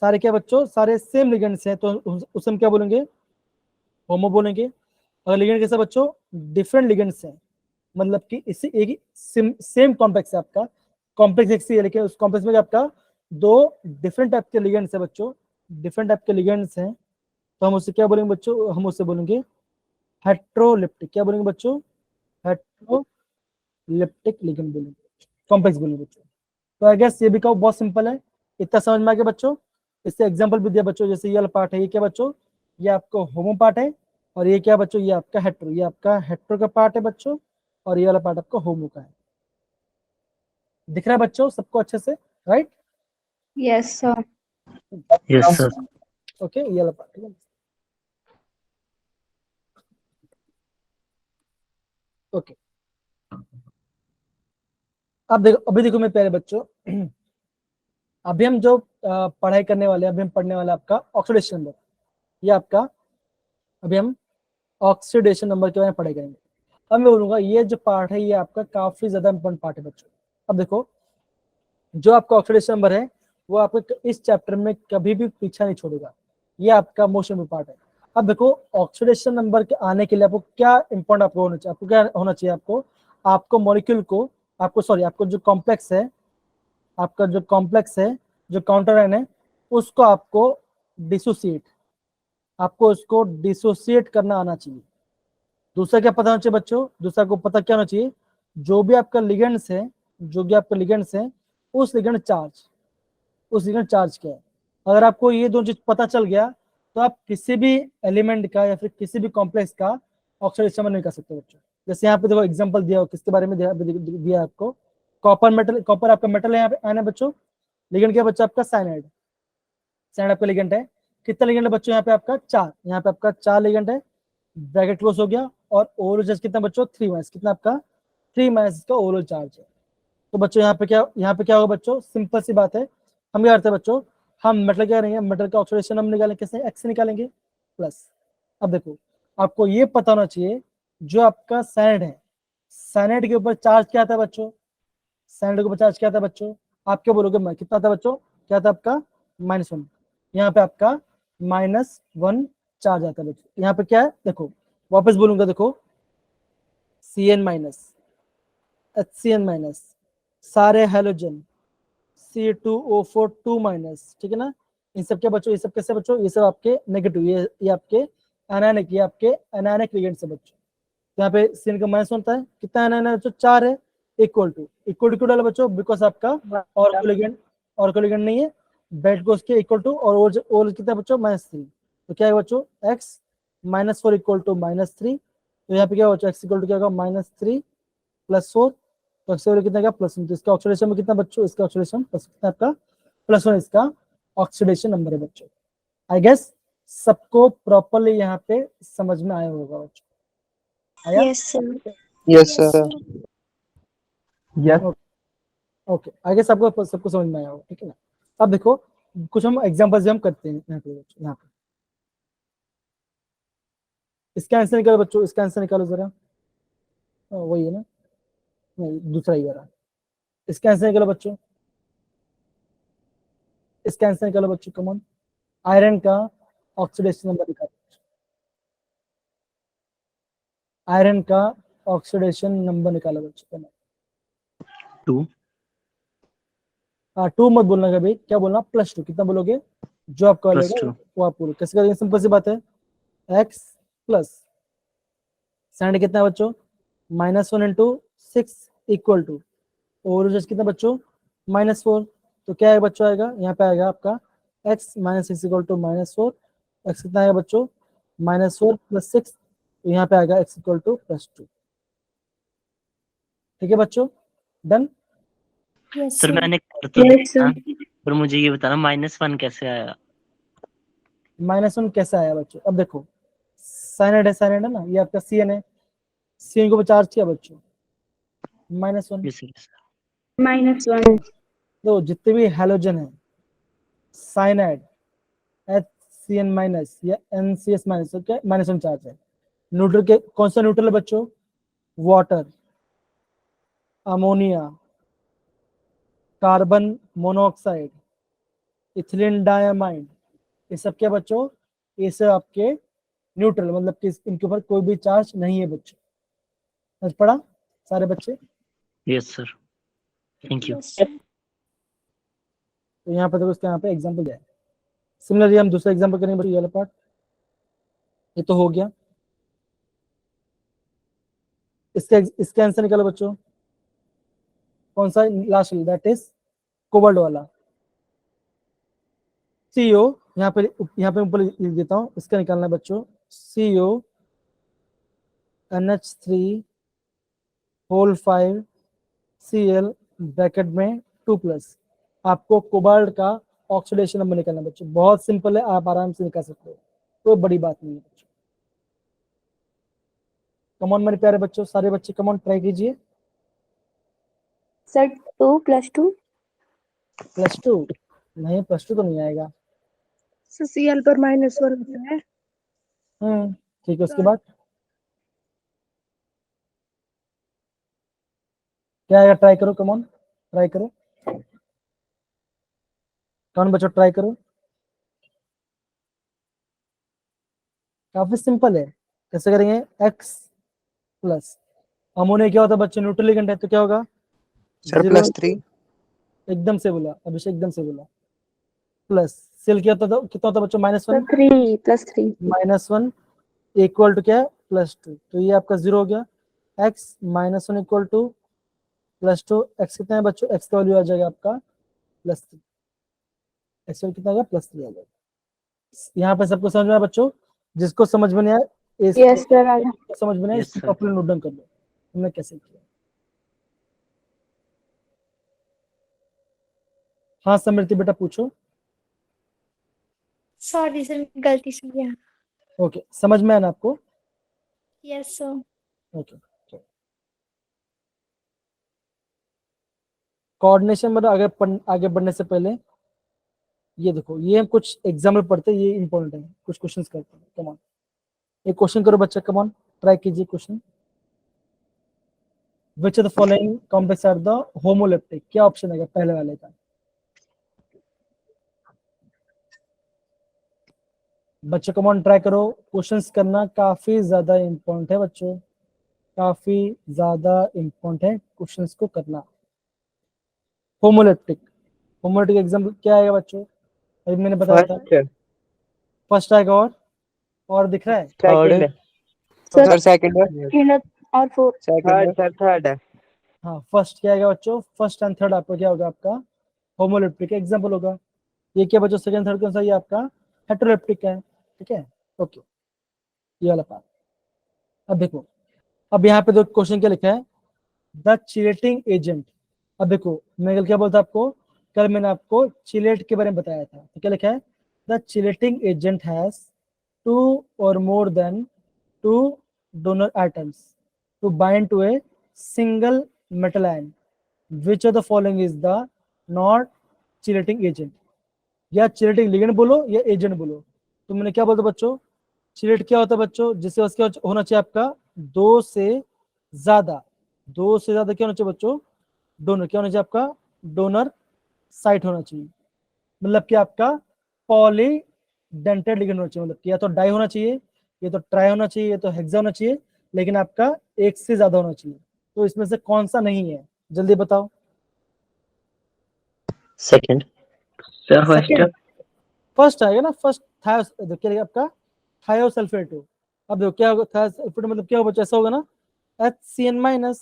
सारे क्या बच्चों, सारे सेम लिगेंड्स हैं, तो उसे हम क्या बोलेंगे, होमो बोलेंगे। अगर लिगेंड कैसा बच्चों, डिफरेंट लिगेंड्स हैं, मतलब कि इसी एक ही सेम कॉम्प्लेक्स है आपका, कॉम्प्लेक्स एक सी है, लेकिन उस कॉम्प्लेक्स में आपका दो डिफरेंट टाइप के लिगेंड्स है बच्चों, डिफरेंट टाइप के लिगेंड्स हैं, तो हम उसे क्या बोलेंगे बच्चों, हम उसे बोलेंगे हेट्रोलिप्टिक, क्या बोलेंगे बच्चों, हेट्रोलिप्टिक लिगेंड बोलेंगे, कॉम्प्लेक्स बोलेंगे बच्चों। तो आई गेस ये भी कहो बहुत सिंपल है, इतना समझ में आ गया बच्चों। इससे एग्जांपल भी दिया बच्चों, जैसे ये वाला पार्ट है, ये क्या बच्चों, ये आपको होमो पार्ट है, और ये क्या बच्चों, ये आपका हेट्रो, ये आपका हेट्रो का पार्ट है बच्चों, और ये वाला पार्ट आपका होमो का है। दिख रहा है बच्चों सबको अच्छे से, right? Yes, sir. Yes sir. Okay ये वाला पार्ट, ठीक है। ओके अब देखो, अभी देखो मेरे प्यारे बच्चों, अभी हम जो पढ़ाई करने वाले हैं, अभी हम पढ़ने वाले आपका ऑक्सीडेशन नंबर, ये आपका अभी हम ऑक्सीडेशन नंबर के बारे में पढ़ाई करेंगे। अब मैं बोलूंगा ये जो पार्ट है ये आपका काफी ज्यादा इंपॉर्टेंट पार्ट है बच्चों। अब देखो जो आपका ऑक्सीडेशन नंबर है वो आपको इस चैप्टर में कभी भी पीछा नहीं छोड़ेगा, ये आपका मोस्ट इंपोर्टेंट पार्ट है। अब देखो ऑक्सीडेशन नंबर के आने के लिए आपको क्या इंपॉर्टेंट आपको होना चाहिए, आपको क्या होना चाहिए, आपको मॉलिक्यूल को, आपको सॉरी आपको जो कॉम्प्लेक्स है, आपका जो कॉम्प्लेक्स है, जो काउंटर आयन है, उसको आपको डिसोसिएट, आपको उसको डिसोसिएट करना आना चाहिए। दूसरा क्या पता होना चाहिए बच्चों, दूसरा को पता क्या होना चाहिए, जो भी आपका लिगेंड्स है, जो भी आपका लिगेंड्स है, उस लिगेंड चार्ज, उस लिगेंड चार्ज क्या है। अगर आपको ये दोनों चीज पता चल गया तो आप किसी भी एलिमेंट का या फिर किसी भी कॉम्प्लेक्स का ऑक्सीडेशन नहीं कर सकते बच्चों। जैसे यहाँ पे देखो एग्जांपल दिया हो, किसके बारे में दिया आपको, कॉपर मेटल, कॉपर आपका मेटल है यहाँ पे आना बच्चों, लिगेंड क्या बच्चों आपका साइनाइड, साइनाइड आपका लिगेंड है। कितना लिगेंड है बच्चों यहाँ पे आपका, चार, यहाँ पे आपका चार लिगेंड है, ब्रैकेट क्लोज हो गया। और ओवरऑल चार्ज कितना बच्चों, 3 - कितना आपका 3 - का ओवरऑल चार्ज है। तो बच्चों यहाँ पे क्या होगा बच्चों, सिंपल सी बात है, हम क्या करते हैं बच्चों, हम मेटल क्या करेंगे, मेटल का ऑक्सीडेशन हम निकालेंगे, कैसे, एक्स से निकालेंगे प्लस। अब देखो आपको ये पता होना चाहिए, जो आपका साइनाइड है, साइनाइड के ऊपर चार्ज क्या आता है बच्चों, साइनाइड के ऊपर चार्ज क्या आता है बच्चों, आप क्या बोलोगे, कितना था बच्चों, क्या था आपका -1, यहाँ पे आपका -1 चार्ज आता है बच्चों। यहाँ पे क्या है देखो, वापस बोलूंगा देखो, Cn- HCN- सारे हैलोजन C2O4 2 माइनस, ठीक है ना, इन सब के बच्चों, ये सब कैसे बच्चों, ये सब आपके नेगेटिव, ये आपके एनायनिक, ये आपके एनायनिक रिएजेंट से बच्चों। तो यहाँ पे सीन का माइनस होता है, कितना एनायन है बच्चों, 4 है, इक्वल टू क्यों डाला बच्चों, बिकॉज आपका और कोई लिगेंड नहीं है, बेट को उसके इक्वल टू, और कितना है बच्चों, -3। तो क्या है बच्चों, x -4 इक्वल टू -3। तो यहाँ पे क्या बच्चों, x इक्वल टू क्या होगा, -3 + 4, तो x वैल्यू कितना का +1। तो इसका ऑक्सीडेशन में कितना बच्चों, इसका ऑक्सीडेशन प्लस कितना आपका +1, इसका ऑक्सीडेशन नंबर है बच्चों। आई गेस सबको प्रॉपर्ली यहाँ पे समझ में आया होगा बच्चों, आया? Yes, sir. Yes, sir. Yes. Okay, I guess सबको समझ में आया होगा, ठीक है ना। अब देखो कुछ हम एग्जांपल्स भी हम करते हैं यहाँ पे बच्चों, यहाँ पे इसका आंसर निकालो बच्चों, इसका आंसर निकालो जरा, वही है ना, नहीं दूसरा ही वाला, इसका आंसर निकालो बच्चों, इसका आंसर निकालो बच्चों, कम ऑन, आयरन का ऑक्सीडेशन नंबर निकालो, आयरन का ऑक्सीडेशन नंबर निकालो बच्चों। 2 हाँ 2 मत बोलना कभी, क्या बोलना, +2, कितना बोलोगे, जो आपका +2 लेगा वो आप बोलो, कैसे करेंगे, सिंपल सी बात है, x प्लस सैंड कितना है बच्चों, -1 × 6 इक्वल टू, और कितना बच्चों, -4। तो क्या है बच्चों, आएगा यहाँ पे आएगा आपका x - 6 इक्वल टू -4, x कितना आएगा बच्चों, -4 + 6, तो यहाँ पे आएगा x इक्वल टू +2, ठीक है बच्चों, डन। Yes, sir sir. मैंने कर तो Yes, दिया, sir. पर मुझे ये बताना -1 कैसे आया। -1 कैसे आया बच्चों, अब देखो साइनाइड है ना, ये आपका CN है, CN को चार्ज किया बच्चों, -1। Yes, yes. -1. तो जितने भी हैलोजन है, साइनाइड HCN- या NCS-, तो क्या -1 चार्ज है। न्यूट्रल के कौन सा न्यूट्रल है बच्चों, water, ammonia, carbon monoxide, ethylene diamine, ये सब क्या बच्चों, ये सब आपके न्यूट्रल, मतलब कि इनके ऊपर कोई भी चार्ज नहीं है बच्चों, समझ पड़ा सारे बच्चे। Yes, sir. Thank you. Yes, sir. तो यहाँ पे देखो, इसका यहाँ पे एग्जाम्पल दिया है। सिमिलरली हम दूसरा एग्जाम्पल करेंगे बच्चों, ये वाला पार्ट, ये तो हो गया। इसका आंसर निकालो बच्चों, कौन सा लास्ट, दैट इज कोबाल्ट वाला, CO, यहाँ पे ऊपर लिख देता हूँ, इसका निकालना है बच्चों, CO NH3 whole 5 Cl bracket में 2+, आपको कोबाल्ट का ऑक्सीडेशन नंबर निकालना है बच्चों, बहुत सिंपल है, आप आराम से निकाल सकते हो, कोई बड़ी बात नहीं है बच्चों। कमॉन मेरे प्यारे बच्चों, सारे बच्चे कमॉन ट्राई कीजिए। Sir, 2 + 2. +2 नहीं, +2 तो नहीं आएगा। Cl पर -1 होता है। ठीक है, उसके बाद क्या आएगा, ट्राई करो, कमॉन ट्राई करो, कौन बच्चों ट्राई करो, काफी सिंपल है, कैसे करेंगे, x प्लस अमोनिया क्या होता है बच्चों, न्यूट्रल लिगेंड है, तो क्या होगा, Sir, Zero- +3. एकदम से बोला अभिषेक, एकदम से बोला, प्लस सेल क्या होता था, कितना होता बच्चों, -1 +3. -1 इक्वल टू क्या है, +2, तो ये आपका 0 हो गया, x -1 इक्वल टू +2, x कितना है बच्चों, x का वैल्यू आ जाएगा आपका +3, x वैल्यू कितना आ जाएगा, +3 आ जाएगा। यहाँ पे सबको समझ में आया बच्चों, जिसको समझ में नहीं आया, Yes, sir. आया. समझ में नहीं, Yes, इसको sir. प्रॉपर्ली नोट डाउन कर लो, हमने कैसे किया। हाँ समृति बेटा पूछो। Sorry, sir. गलती से गया. ओके, समझ में आया ना आपको, Yes, sir. ओके। कोऑर्डिनेशन में आगे बढ़ने से पहले ये देखो, ये हम कुछ एग्जाम्पल पढ़ते हैं, ये इंपॉर्टेंट है, कुछ क्वेश्चंस करते हैं, कम ऑन, एक क्वेश्चन करो बच्चा, कम ऑन ट्राई कीजिए question, which of the following complex are the homoleptic, क्या ऑप्शन है पहले वाले का, बच्चों कम ऑन ट्राई करो, क्वेश्चंस करना काफी ज्यादा इंपॉर्टेंट है बच्चों, काफी ज्यादा इंपॉर्टेंट है क्वेश्चंस को करना, होमोलिप्टिक। होमोलिप्टिक एग्जाम्पल क्या आएगा बच्चों? अभी मैंने बताया था, First, फर्स्ट आएगा और दिख रहा है? second, sir sir, second, second और फोर्थ। second, sir, third, हाँ, फर्स्ट क्या आएगा बच्चों? फर्स्ट एंड थर्ड आपका क्या होगा? आपका होमोलिप्टिक एग्जाम्पल होगा। ये क्या बच्चों? सेकंड थर्ड कौन सा? ये आपका हेटेरोलिप्टिक है। ठीक है, ओके, ये वाला पार्ट। अब देखो, अब यहाँ पे दो क्वेश्चन क्या लिखा है, द चिलेटिंग एजेंट। अब देखो, मैं कल क्या बोलता आपको, कल मैंने आपको चिलेट के बारे में बताया था, तो क्या लिखा है, the chelating agent has 2 or more than 2 donor atoms to bind to a single metal ion. Which of the following is the not chelating agent? या चिलेटिंग लिगेंड बोलो या एजेंट बोलो। तो मैंने क्या बोलता बच्चों, चिलेट क्या होता है बच्चों? जिससे उसका होना चाहिए आपका 2 से ज्यादा, 2 से ज्यादा क्या होना चाहिए बच्चों? डोनर। क्या होना चाहिए आपका? डोनर साइट होना चाहिए। मतलब कि आपका पॉलीडेंटेड लिगेंड होना चाहिए, मतलब कि या तो डाई होना चाहिए, या तो ट्राई होना चाहिए, या तो हेक्सा होना चाहिए, लेकिन आपका एक से ज्यादा होना चाहिए। तो इसमें से कौन सा नहीं है, जल्दी बताओ। सेकंड सर, सेकंड फर्स्ट आएगा ना, फर्स्ट था क्या आपका थायोसल्फेट। अब देखो क्या होगा, थायोसल्फेट मतलब क्या होगा बच्चों? ऐसा होगा ना, HCN-,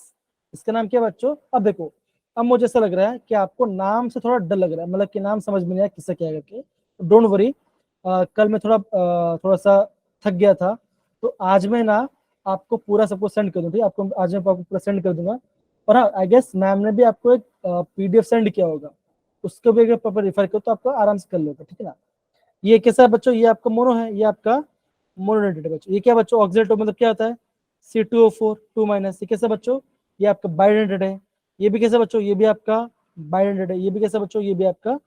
इसका नाम क्या बच्चों? अब देखो, अब मुझे ऐसा लग रहा है कि आपको नाम से थोड़ा डर लग रहा है, मतलब कि नाम समझ में नहीं आया किससे क्या है करके। डोंट वरी, कल मैं थोड़ा सा थक गया था, तो आज मैं ना आपको पूरा सबको सेंड कर दूँ, ठीक है? आपको आज मैं आपको पूरा सेंड कर दूंगा। और हाँ, आई गेस मैम ने भी आपको एक PDF सेंड किया होगा, उसको भी अगर प्रॉपर रेफर करो तो आपको आराम से कर लोगे, ठीक है ना। ये कैसा है बच्चों? ये आपका मोनो है, ये आपका मोनोडेंटेड है बच्चों। ये क्या बच्चों? ऑक्सीडेटिव मतलब क्या होता है? C2O4 2-। ये कैसा बच्चों? ये आपका बाइडेंटेड है। ये भी कैसा बच्चों? ये भी आपका बाइडेंटेड है। ये भी कैसा बच्चों? ये भी आपका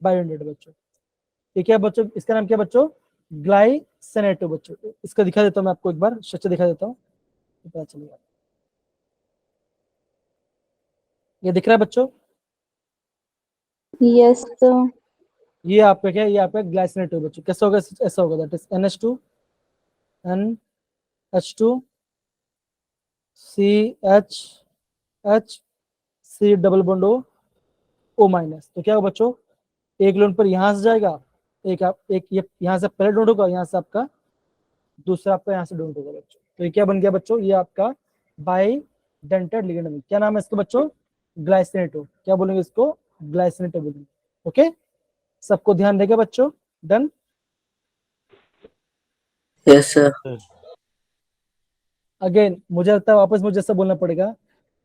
बाइडेंटेड है बच्चों। ये क्या बच्चों? इसका नाम क्या बच्चों? ग्लाइसिनेटो बच्चों। इसका दिखा देता हूँ मैं आपको, एक बार स्ट्रक्चर दिखा देता हूँ, पता चलेगा। ये दिख रहा है बच्चों? Yes sir. ये आपका क्या है? ये आपका ग्लाइसिनेटो बच्चों। कैसा होगा? ऐसा होगा, that is NH2 NH2 CH C double bond O-। तो क्या होगा बच्चों? एक लोन पर यहां से जाएगा, एक ये यहाँ से पहले डोंट होगा, यहाँ से आपका दूसरा आपका यहाँ से डोंट होगा बच्चों। तो ये क्या बन गया बच्चों? ये आपका बाइडेंटेड लिगेंड। क्या नाम है इसका बच्चों? ग्लाइसिनेटो। क्या बोलेंगे इसको? ग्लाइसिनेटो बोलेंगे। ओके, सबको ध्यान देगा बच्चों? डन? Yes sir. अगेन मुझे लगता है वापस मुझे ऐसा बोलना पड़ेगा,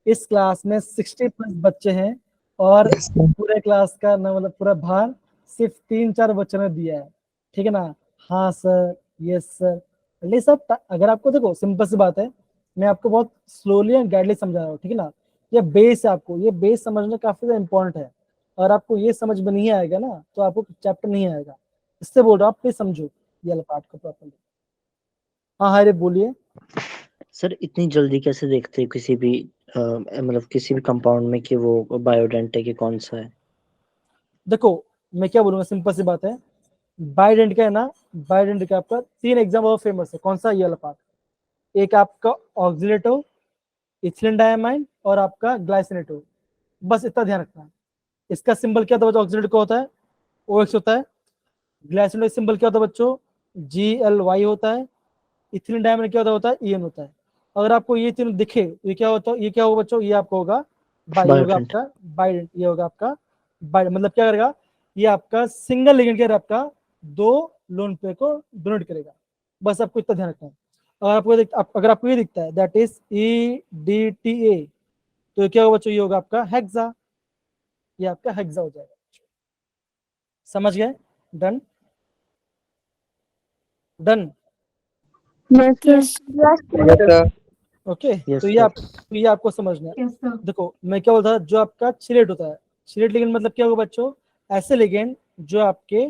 इस क्लास में 60+ बच्चे हैं और yes, sir. पूरे क्लास का ना, मतलब पूरा भार सिर्फ 3-4 बच्चों ने दिया है, ठीक है ना। हाँ सर, यस सर, ये सब अगर आपको देखो सिंपल सी बात है, मैं आपको बहुत स्लोली एंड गाइडली समझा रहा हूँ, ठीक है ना। ये बेस है, आपको ये बेस समझना काफी ज्यादा इंपॉर्टेंट है। और आपको ये समझ में नहीं आएगा ना, तो आपको चैप्टर नहीं आएगा, इससे बोल रहा हूँ आप प्लीज समझो ये वाला पार्ट को प्रॉपर्ली। हाँ हाँ, रे बोलिए। सर इतनी जल्दी कैसे देखते हैं किसी भी मतलब किसी भी कंपाउंड में कि वो बायोडेंट है कि कौन सा है? देखो मैं क्या बोलूंगा, सिंपल सी बात है, बाइडेंट का है ना, बाइडेंट का आपका 3 एग्जाम और फेमस है। कौन सा? ये वाला पार्ट, एक आपका ऑक्सीडेटो, इथिलीन डायमाइन और आपका ग्लाइसिनेटो। बस इतना ध्यान रखना है। इसका सिंबल क्या होता है बच्चों? ऑक्सीडेट का होता है OX होता है। ग्लाइसिनेटो सिंबल क्या होता है बच्चों? GLY होता है। इथिलीन डायमाइन क्या होता है? EN होता है। अगर आपको ये तीनों दिखे तो ये क्या होता है? ये क्या होगा बच्चों? ये आपका होगा बाई, होगा बायोडेंट। आपका बाइडेंट। ये होगा आपका बाइडेंट, मतलब क्या करेगा? ये आपका सिंगल लिगेंड के आपका 2 लोन पेयर को डोनेट करेगा। बस आपको इतना ध्यान रखना है। अगर अगर आपको ये दिखता है दैट इज EDTA, तो क्या होगा बच्चों? ये होगा आपका हेक्सा। ये आपका हेक्सा हो जाएगा। समझ गए? Done? Done? Yes yes Yes, sir. Okay, yes तो सर। ये आपको समझना है। देखो मैं क्या बोलता था, जो आपका चिलेट होता है, चिलेट लिगेंड मतलब क्या होगा बच्चों? ऐसे लिगेंड जो आपके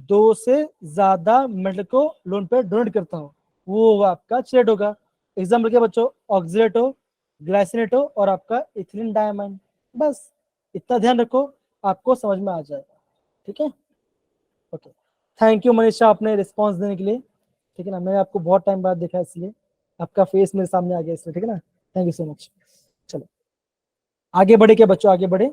2 से ज्यादा मेटल को लोन पे डोनेट करता हो, वो होगा आपका चिलेट होगा। एग्जाम्पल क्या बच्चों? ऑक्सीडेटो, ग्लाइसिनेटो और आपका इथिलीन डायमाइन। बस इतना ध्यान रखो, आपको समझ में आ जाएगा, ठीक है। ओके, थैंक यू मनीषा अपने रिस्पॉन्स देने के लिए, ठीक है ना। मैंने आपको बहुत टाइम बाद देखा, इसलिए आपका फेस मेरे सामने आ गया इसलिए, ठीक है ना। Thank you so much. चलो आगे बढ़े क्या बच्चों? आगे बढ़े।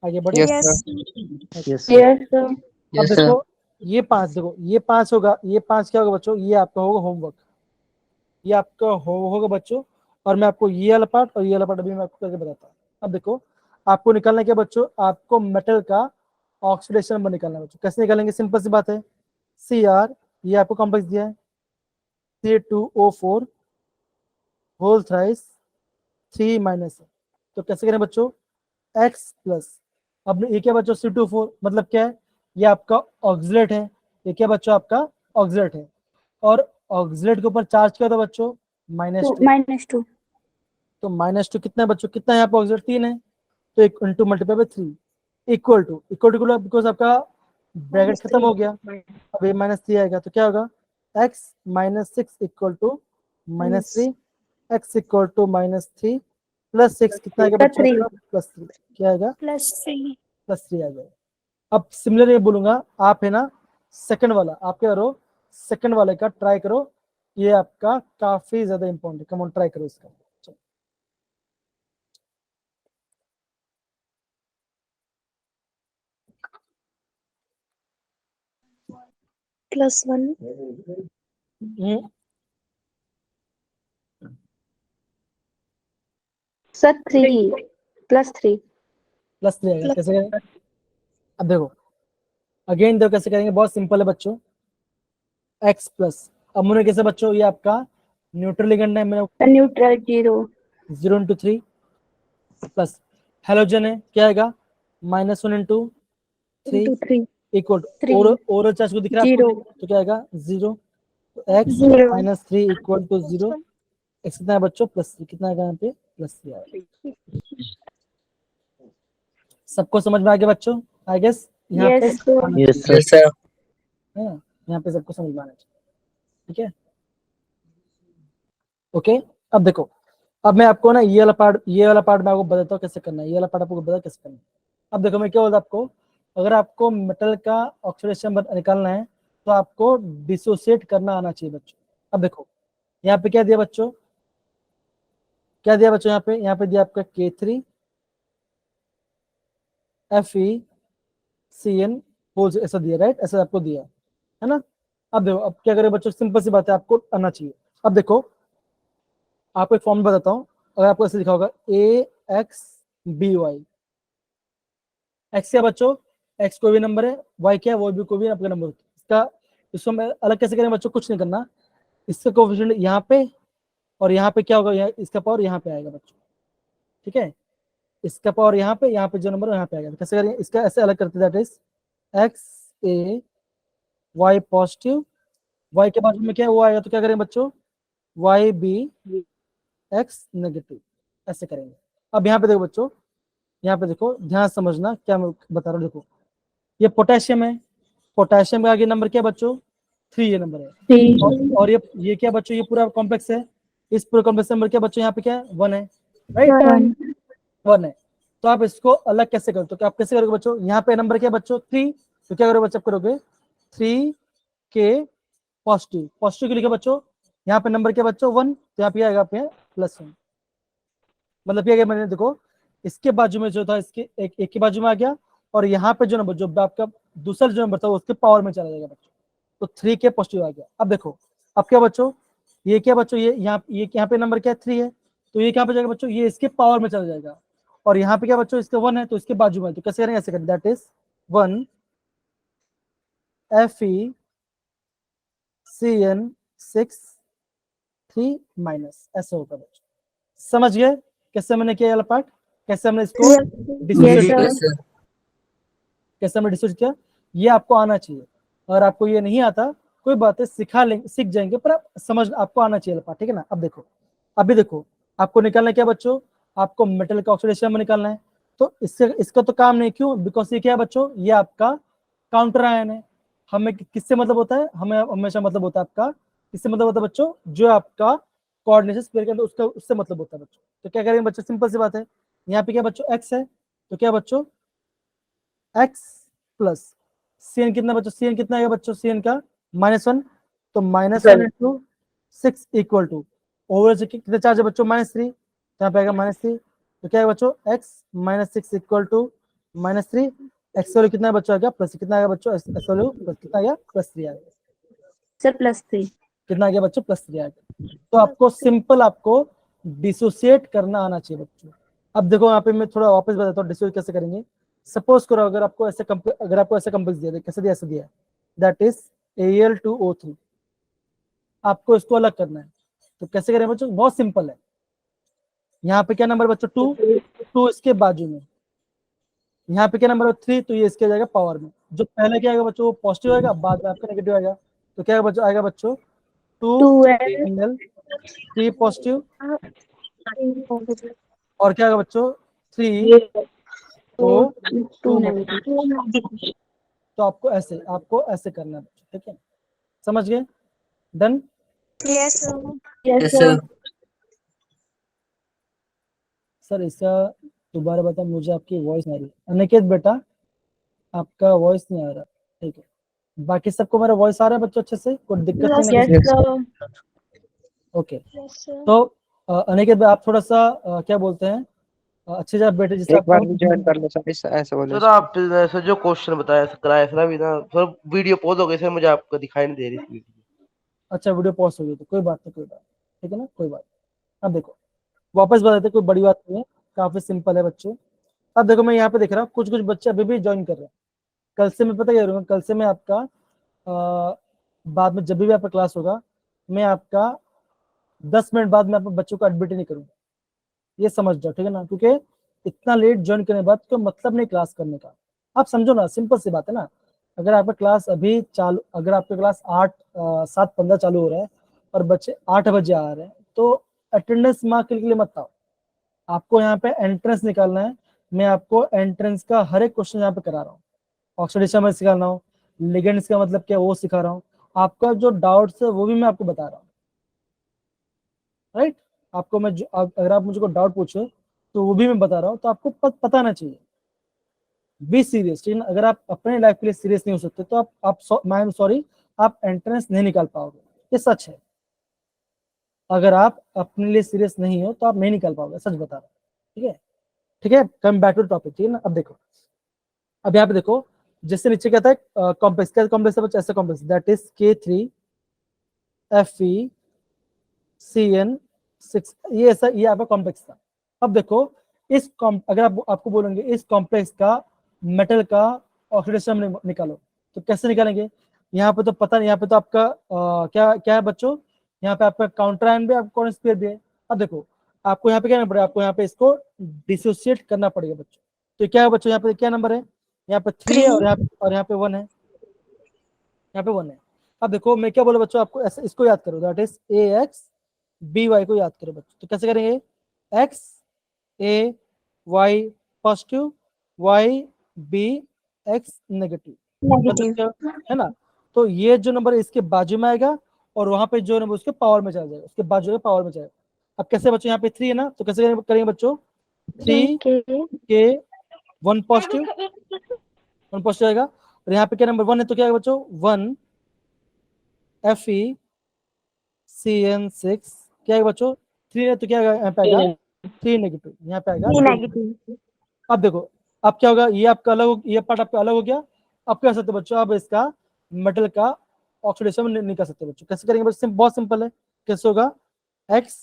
आगे बढ़े। Yes Yes. Sir. Yes sir. Yes, sir. अब देखो ये 5 देखो, ये 5 होगा, ये 5 क्या होगा बच्चों, ये आपका होगा होमवर्क, ये आपका होगा बच्चों। और मैं आपको ये वाला पार्ट और ये वाला पार्ट अभी मैं आपको करके बताता हूँ। अब देखो आपको निकालना है क्या बच्चों, आपको मेटल का ऑक्सीडेशन नंबर निकालना है बच्चों। कैसे निकालेंगे, सिंपल सी बात है, Cr ये आपको कॉम्प्लेक्स दिया है, C2O4 होल थ्राइस 3 माइनस है, तो कैसे करें बच्चों, X प्लस, अब ये क्या बच्चों C2O4 मतलब क्या है, ये आपका ऑक्सीलेट है, ये क्या बच्चों आपका ऑक्सीलेट है, और ऑक्सीलेट के ऊपर चार्ज क्या होता है बच्चों, Two, -2, -2. तो -2 कितना है बच्चों, कितना है यहाँ पे ऑक्सीलेट 3 है, तो 1 into multiply by 3 equal to because आपका ब्रैकेट खत्म हो गया, अब ये -3 आएगा, तो क्या होगा, x -6 equal to -3, x equal to -3 plus 6 कितना आएगा बच्चों, Three. +3, क्या आएगा, +3. +3 आ जाएगा। अब सिमिलर ये बोलूंगा, आप है ना सेकंड वाला, आप क्या करो, सेकंड वाले का ट्राई करो, ये आपका काफी ज्यादा इंपॉर्टेंट है, कम ऑन ट्राई करो इसका। चलो। +1. Sir, 3. +3. +3 आएगा, कैसे करेंगे, अब देखो अगेन देखो कैसे करेंगे, बहुत सिंपल है बच्चों, x प्लस, अब मुझे कैसे बच्चों, ये आपका न्यूट्रल लिगेंड है, मैंने Neutral 0. 0 इंटू 3 प्लस हेलोजन है, क्या आएगा, -1 into 3 into 3. Equal Three. Oral charge को दिख रहा है आपको, 0. तो क्या आएगा 0, तो x 0. -3 इक्वल टू 0, x कितना है बच्चों +3, कितना आएगा यहाँ पे +3 आएगा। सबको समझ में आ गया बच्चों, आई गेस यहाँ पे Yes, sir. आना यस चाहिए, सर। है ना, यहाँ पे सबको समझ में आना चाहिए, ठीक है, ओके। अब देखो, अब मैं आपको ना ये वाला पार्ट मैं आपको बताता हूँ कैसे करना है, ये वाला पार्ट आपको बता कैसे करना है। अब देखो मैं क्या बोलता आपको, अगर आपको मेटल का ऑक्सीडेशन निकालना है तो आपको डिसोसिएट करना आना चाहिए बच्चों। अब देखो यहाँ पे क्या दिया बच्चों, क्या दिया बच्चों, यहाँ पे दिया आपका K3 FeCN होल, ऐसा दिया, राइट, ऐसा आपको दिया है ना। अब देखो अब क्या करें बच्चों, सिंपल सी बात है, आपको आना चाहिए। अब देखो आपको एक फॉर्म बताता हूँ, अगर आपको ऐसे लिखा होगा AXBY, एक्स क्या बच्चों, एक्स कोई भी नंबर है, वाई क्या है, वो भी कोई भी आपका नंबर होता है, इसका इसको मैं अलग कैसे करें बच्चों, कुछ नहीं करना, इसका कोएफिशिएंट यहाँ पे और यहाँ पे क्या होगा, इसका पावर यहाँ पे आएगा बच्चों, ठीक है, इसका पावर यहाँ पे जो नंबर यहाँ पे आएगा, कैसे करेंगे, इसका ऐसे अलग करते, that is XA Y positive, Y के बाजू में क्या है वो आएगा, तो क्या करेंगे बच्चों, YB X नेगेटिव, ऐसे करेंगे। अब यहाँ पे देखो बच्चों, यहाँ पे देखो ध्यान समझना क्या मैं बता रहा हूँ, देखो ये पोटेशियम है, पोटेशियम का आगे नंबर क्या है बच्चों, 3 ये नंबर है, 3. और ये क्या बच्चों, ये पूरा कॉम्प्लेक्स है, इस पूरे कॉम्प्लेक्स नंबर क्या बच्चों, यहाँ पे क्या है 1 है, राइट, 1. 1 है, तो आप इसको अलग कैसे करते हो, तो आप कैसे करोगे बच्चों, यहाँ पे नंबर क्या है बच्चों 3, तो क्या करोगे बच्चों, आप करोगे 3 के पॉजिटिव के लिखे बच्चों, यहाँ पे नंबर क्या बच्चों 1, तो यहाँ पे आएगा आपके +1, मतलब क्या मैंने देखो इसके बाजू में जो था, इसके एक के बाजू में आ गया, और यहाँ पे जो नंबर जो आपका दूसरा जो नंबर था वो उसके पावर में चला जाएगा बच्चों, तो 3 के पॉजिटिव आ गया। अब देखो अब क्या बच्चों, ये क्या बच्चों, ये यहाँ पे नंबर क्या 3 है, तो ये कहाँ पे जाएगा बच्चों, ये इसके पावर में चला जाएगा, और यहाँ पे क्या बच्चों, इसका 1 है तो इसके बाजू में, तो कैसे करेंगे, ऐसे करेंगे, दैट इज 1 FeCN6 3 माइनस, ऐसा होगा बच्चों, समझ गए कैसे मैंने किया वाला पार्ट, कैसे हमने इसको Yes, sir. कैसे हमने डिस्कस किया, ये आपको आना चाहिए, अगर आपको ये नहीं आता कोई बात है, सीख जाएंगे, पर आप समझ आपको आना चाहिए पार्ट, ठीक है ना। अब देखो अभी देखो आपको निकालना है क्या बच्चों, आपको मेटल का ऑक्सीडेशन में निकालना है, तो इसका तो काम नहीं, क्यों, बिकॉज ये क्या है बच्चों, ये आपका काउंटर आयन है, हमें किससे मतलब होता है, हमें हमेशा मतलब होता है आपका, किससे मतलब होता है बच्चों, जो आपका कोऑर्डिनेशन स्क्वायर के अंदर उसका उससे मतलब होता है बच्चों, तो क्या करेंगे बच्चों, सिंपल सी बात है, यहाँ पे क्या बच्चों x है, तो क्या बच्चों x प्लस CN कितना बच्चों, CN कितना आएगा बच्चों, CN का -1, तो -1 इंटू 6 इक्वल टू ओवर से कितने चार्ज है बच्चों, -3, यहाँ पे आएगा -3, तो क्या है बच्चों x -6 equal to -3, x value कितना बच्चा आ गया प्लस, कितना आ गया बच्चों एक्स वैल्यू प्लस कितना आ गया +3 आ गया, सर +3। कितना आ गया बच्चों +3 आ गया। तो आपको सिंपल आपको डिसोसिएट करना आना चाहिए बच्चों। अब देखो यहाँ पे मैं थोड़ा वापस बताता हूँ डिसोसिएट कैसे करेंगे। सपोज करो अगर आपको ऐसे अगर आपको ऐसा कॉम्प्लेक्स दिया कैसे दिया, ऐसे दिया दैट इज Al2O3, आपको इसको अलग करना है। तो कैसे करें बच्चों, बहुत सिंपल है। यहाँ पे क्या नंबर बच्चों 2 इसके बाजू में, यहाँ पे क्या नंबर 3, तो ये इसके जाएगा पावर में। जो पहले क्या आएगा बच्चों वो पॉजिटिव आएगा, बाद में आपका नेगेटिव आएगा। तो क्या आएगा बच्चों 2L 2L 3 पॉजिटिव, और क्या आएगा बच्चों 3O 2 नेगेटिव। तो आपको ऐसे करना है बच्चों, ठीक है, समझ गए? Done. Yes. Yes sir. Sir इसका दोबारा बता, मुझे आपकी वॉइस नहीं आ रही। अनिकेत बेटा आपका वॉइस नहीं आ रहा, ठीक है। बाकी सबको मेरा वॉइस आ रहा है बच्चों अच्छे से, कोई दिक्कत नहीं है? Yes sir. Okay. Yes, sir. तो अनिकेत भाई आप थोड़ा सा क्या बोलते हैं, अच्छे से आप बैठे जैसे एक बार आपको ज्वाइन कर लो सर, ऐसे बोलो। सर आप सर जो क्वेश्चन बताया कराया सर अभी ना सर वीडियो पॉज हो गई सर, मुझे आपको दिखाई नहीं दे रही थी। अच्छा वीडियो पॉज हो गई तो कोई बात नहीं, कोई बात, ठीक है ना, कोई बात। अब देखो वापस बताते, कोई बड़ी बात नहीं है, काफी सिंपल है बच्चों। अब देखो मैं यहाँ पे देख रहा हूँ कुछ बच्चे अभी भी ज्वाइन कर रहे हैं। कल से मैं पता क्या करूँगा, कल से मैं आपका बाद में जब भी आपका क्लास होगा, मैं आपका 10 मिनट बाद में अपने बच्चों को एडमिट नहीं करूंगा, ये समझ जाओ, ठीक है ना। क्योंकि इतना लेट ज्वाइन करने के बाद तो मतलब नहीं क्लास करने का। आप समझो ना, सिंपल सी बात है ना। अगर आपका क्लास अभी चालू, अगर आपका क्लास 7:15 चालू हो रहा है और बच्चे 8 बजे आ रहे हैं, तो अटेंडेंस मार्क के लिए मत आओ। आपको यहाँ पे एंट्रेंस निकालना है। मैं आपको एंट्रेंस का हर एक क्वेश्चन यहाँ पे करा रहा हूँ, ऑक्सीडेशन में सिखा रहा हूँ, लिगेंड्स का मतलब क्या वो सिखा रहा हूँ, आपका जो डाउट्स है वो भी मैं आपको बता रहा हूँ, राइट। आपको मैं अगर आप मुझको डाउट पूछो तो वो भी मैं बता रहा हूँ, तो आपको पता आना चाहिए। बी सीरियस, ठीक है। अगर आप अपने लाइफ के लिए सीरियस नहीं हो सकते तो आई एम सॉरी, आप एंट्रेंस नहीं निकाल पाओगे, ये सच है। अगर आप अपने लिए सीरियस नहीं हो तो आप नहीं निकाल पाओगे, सच बता रहा हूँ, ठीक है, ठीक है। कम बैक टू टॉपिक, ठीक है ना। अब देखो, अब यहाँ पे देखो, जैसे नीचे कहता है कॉम्प्लेक्स, क्या कॉम्प्लेक्स है बच्चा, ऐसा कॉम्प्लेक्स दैट इज K3FeCN6, ये ऐसा, ये आपका कॉम्प्लेक्स था। अब देखो अगर आपको बोलेंगे इस कॉम्प्लेक्स का मेटल का ऑक्सीडेशन निकालो, तो कैसे निकालेंगे? यहाँ पे तो पता नहीं, यहाँ पे तो आपका क्या क्या है बच्चों, यहाँ पे आपका काउंटर आयन भी, आपका कॉर्नर स्पेयर भी है। अब देखो आपको यहाँ पे क्या करना पड़ेगा, आपको यहाँ पे इसको डिसोसिएट करना पड़ेगा बच्चों। तो क्या है बच्चों, यहाँ पे क्या नंबर है, यहाँ पे 3 है, और यहाँ पे 1 है, यहाँ पे 1 है। अब देखो मैं क्या बोला बच्चों, आपको ऐसे इसको याद करो, दैट इज AX BY को याद करो बच्चों। तो कैसे करेंगे, XAY positive, YBX negative, Negative. है ना। तो ये जो नंबर इसके बाजू में आएगा और वहां पे जो नंबर उसके पावर में चला जाएगा, उसके बाजू के पावर में जाएगा। अब कैसे बच्चों, यहाँ पे 3 है ना, तो कैसे करेंगे बच्चों, 3 के 1 पॉजिटिव, 1 पॉजिटिव आएगा, और यहाँ पे क्या नंबर 1 है, तो क्या आएगा बच्चों 1 FeCN6, क्या आएगा बच्चों 3 है, तो क्या आएगा यहाँ पे आएगा 3 नेगेटिव, यहाँ पे आएगा 3 Negative. अब देखो अब क्या होगा, ये आपका अलग, ये पार्ट आपका अलग हो गया। अब क्या कर सकते बच्चों, अब इसका मेटल का ऑक्सीडेशन में नहीं कर सकते बच्चों। कैसे करेंगे बच्चों, बहुत सिंपल है। कैसे होगा, x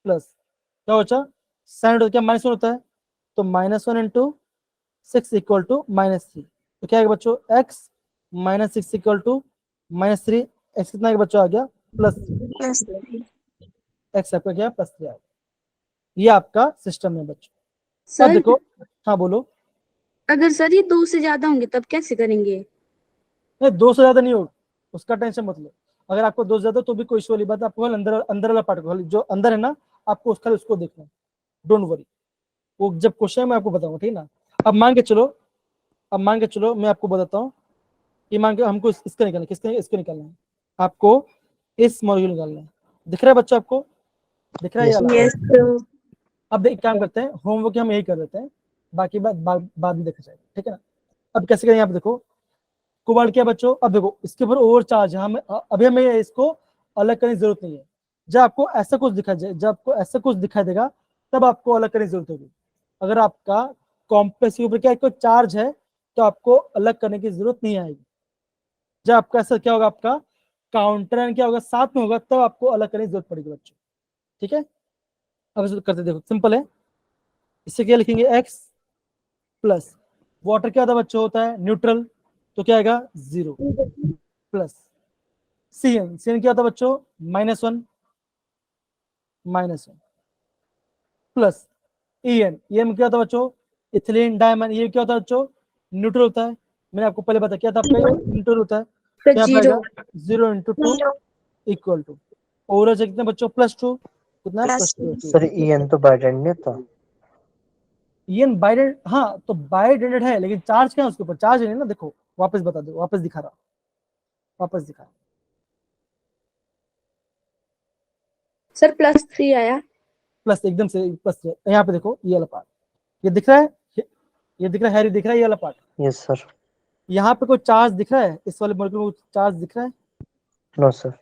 प्लस क्या बच्चा साइन होता है, क्या -1 होता है, तो -1 इंटू 6 इक्वल टू -3, तो क्या आएगा बच्चों x -6 इक्वल टू -3, x कितना आएगा बच्चों, आ गया +3, Plus 3. x आपका क्या +3 आएगा। ये आपका सिस्टम है बच्चों। अब सर देखो, हाँ बोलो। अगर सर ये 2 से ज्यादा होंगे तब कैसे करेंगे? नहीं 2 से ज्यादा नहीं हो, उसका टेंशन मत लो। अगर आपको 2 से ज्यादा तो भी कोई इशू वाली बात है, आपको अंदर अंदर वाला पार्ट को, जो अंदर है ना, आपको उसको देखना है, डोंट वरी। वो जब क्वेश्चन मैं आपको बताऊंगा, ठीक है ना। अब मान के चलो मैं आपको बताता हूँ कि मान के हमको इसका निकालना है, किसका, इसको निकालना है, आपको इस मॉलिक्यूल निकालना है। दिख रहा है बच्चा, आपको दिख रहा है ये वाला? Yes, sir. अब एक काम करते हैं, होमवर्क हम यही कर देते हैं, बाकी बाद में देखा जाएगा, ठीक है ना। अब कैसे करें, आप देखो कोबाल्ट क्या बच्चों, अब देखो इसके ऊपर ओवर चार्ज है, अभी हमें इसको अलग करने की जरूरत नहीं है। जब आपको ऐसा कुछ दिखाई देगा तब आपको अलग करने की जरूरत होगी। अगर आपका कॉम्प्लेक्स के ऊपर क्या है, कोई चार्ज है तो आपको अलग करने की जरूरत नहीं आएगी। जब आपका ऐसा क्या होगा, आपका काउंटर एंड क्या होगा, साथ में होगा, तब आपको अलग करने की जरूरत पड़ेगी बच्चों। ठीक है, अब इसको करते देखो, सिंपल है। इससे क्या लिखेंगे, x प्लस वाटर क्या होता है बच्चों, होता है न्यूट्रल, तो क्या आएगा 0 प्लस CN क्या होता है बच्चों, -1 प्लस EN क्या होता है बच्चों, इथिलीन डायमंड, ये क्या होता है बच्चों, न्यूट्रल होता है। मैंने आपको पहले बताया क्या था आपका, न्यूट्रल होता है। सर क्या जीरो। पाएगा 0 × 2 इक्वल टू ओवरऑल कितना बच्चों, +2, कितना +2। सर EN तो बाइडेंट नहीं था। EN बाइडेंट, हाँ तो बाइडेंटेड है, लेकिन चार्ज क्या है उसके ऊपर, चार्ज नहीं ना, देखो वापस बता दो, वापस दिखा रहा, वापस दिखा। सर +3 आया। प्लस एकदम से प्लस, यहाँ पे देखो ये वाला पार्ट, ये दिख रहा है, ये दिख रहा है, हैरी दिख रहा है ये वाला पार्ट। Yes sir. यहाँ पे कोई चार्ज दिख रहा है, इस वाले मॉलिक्यूल में चार्ज दिख रहा है, नो सर।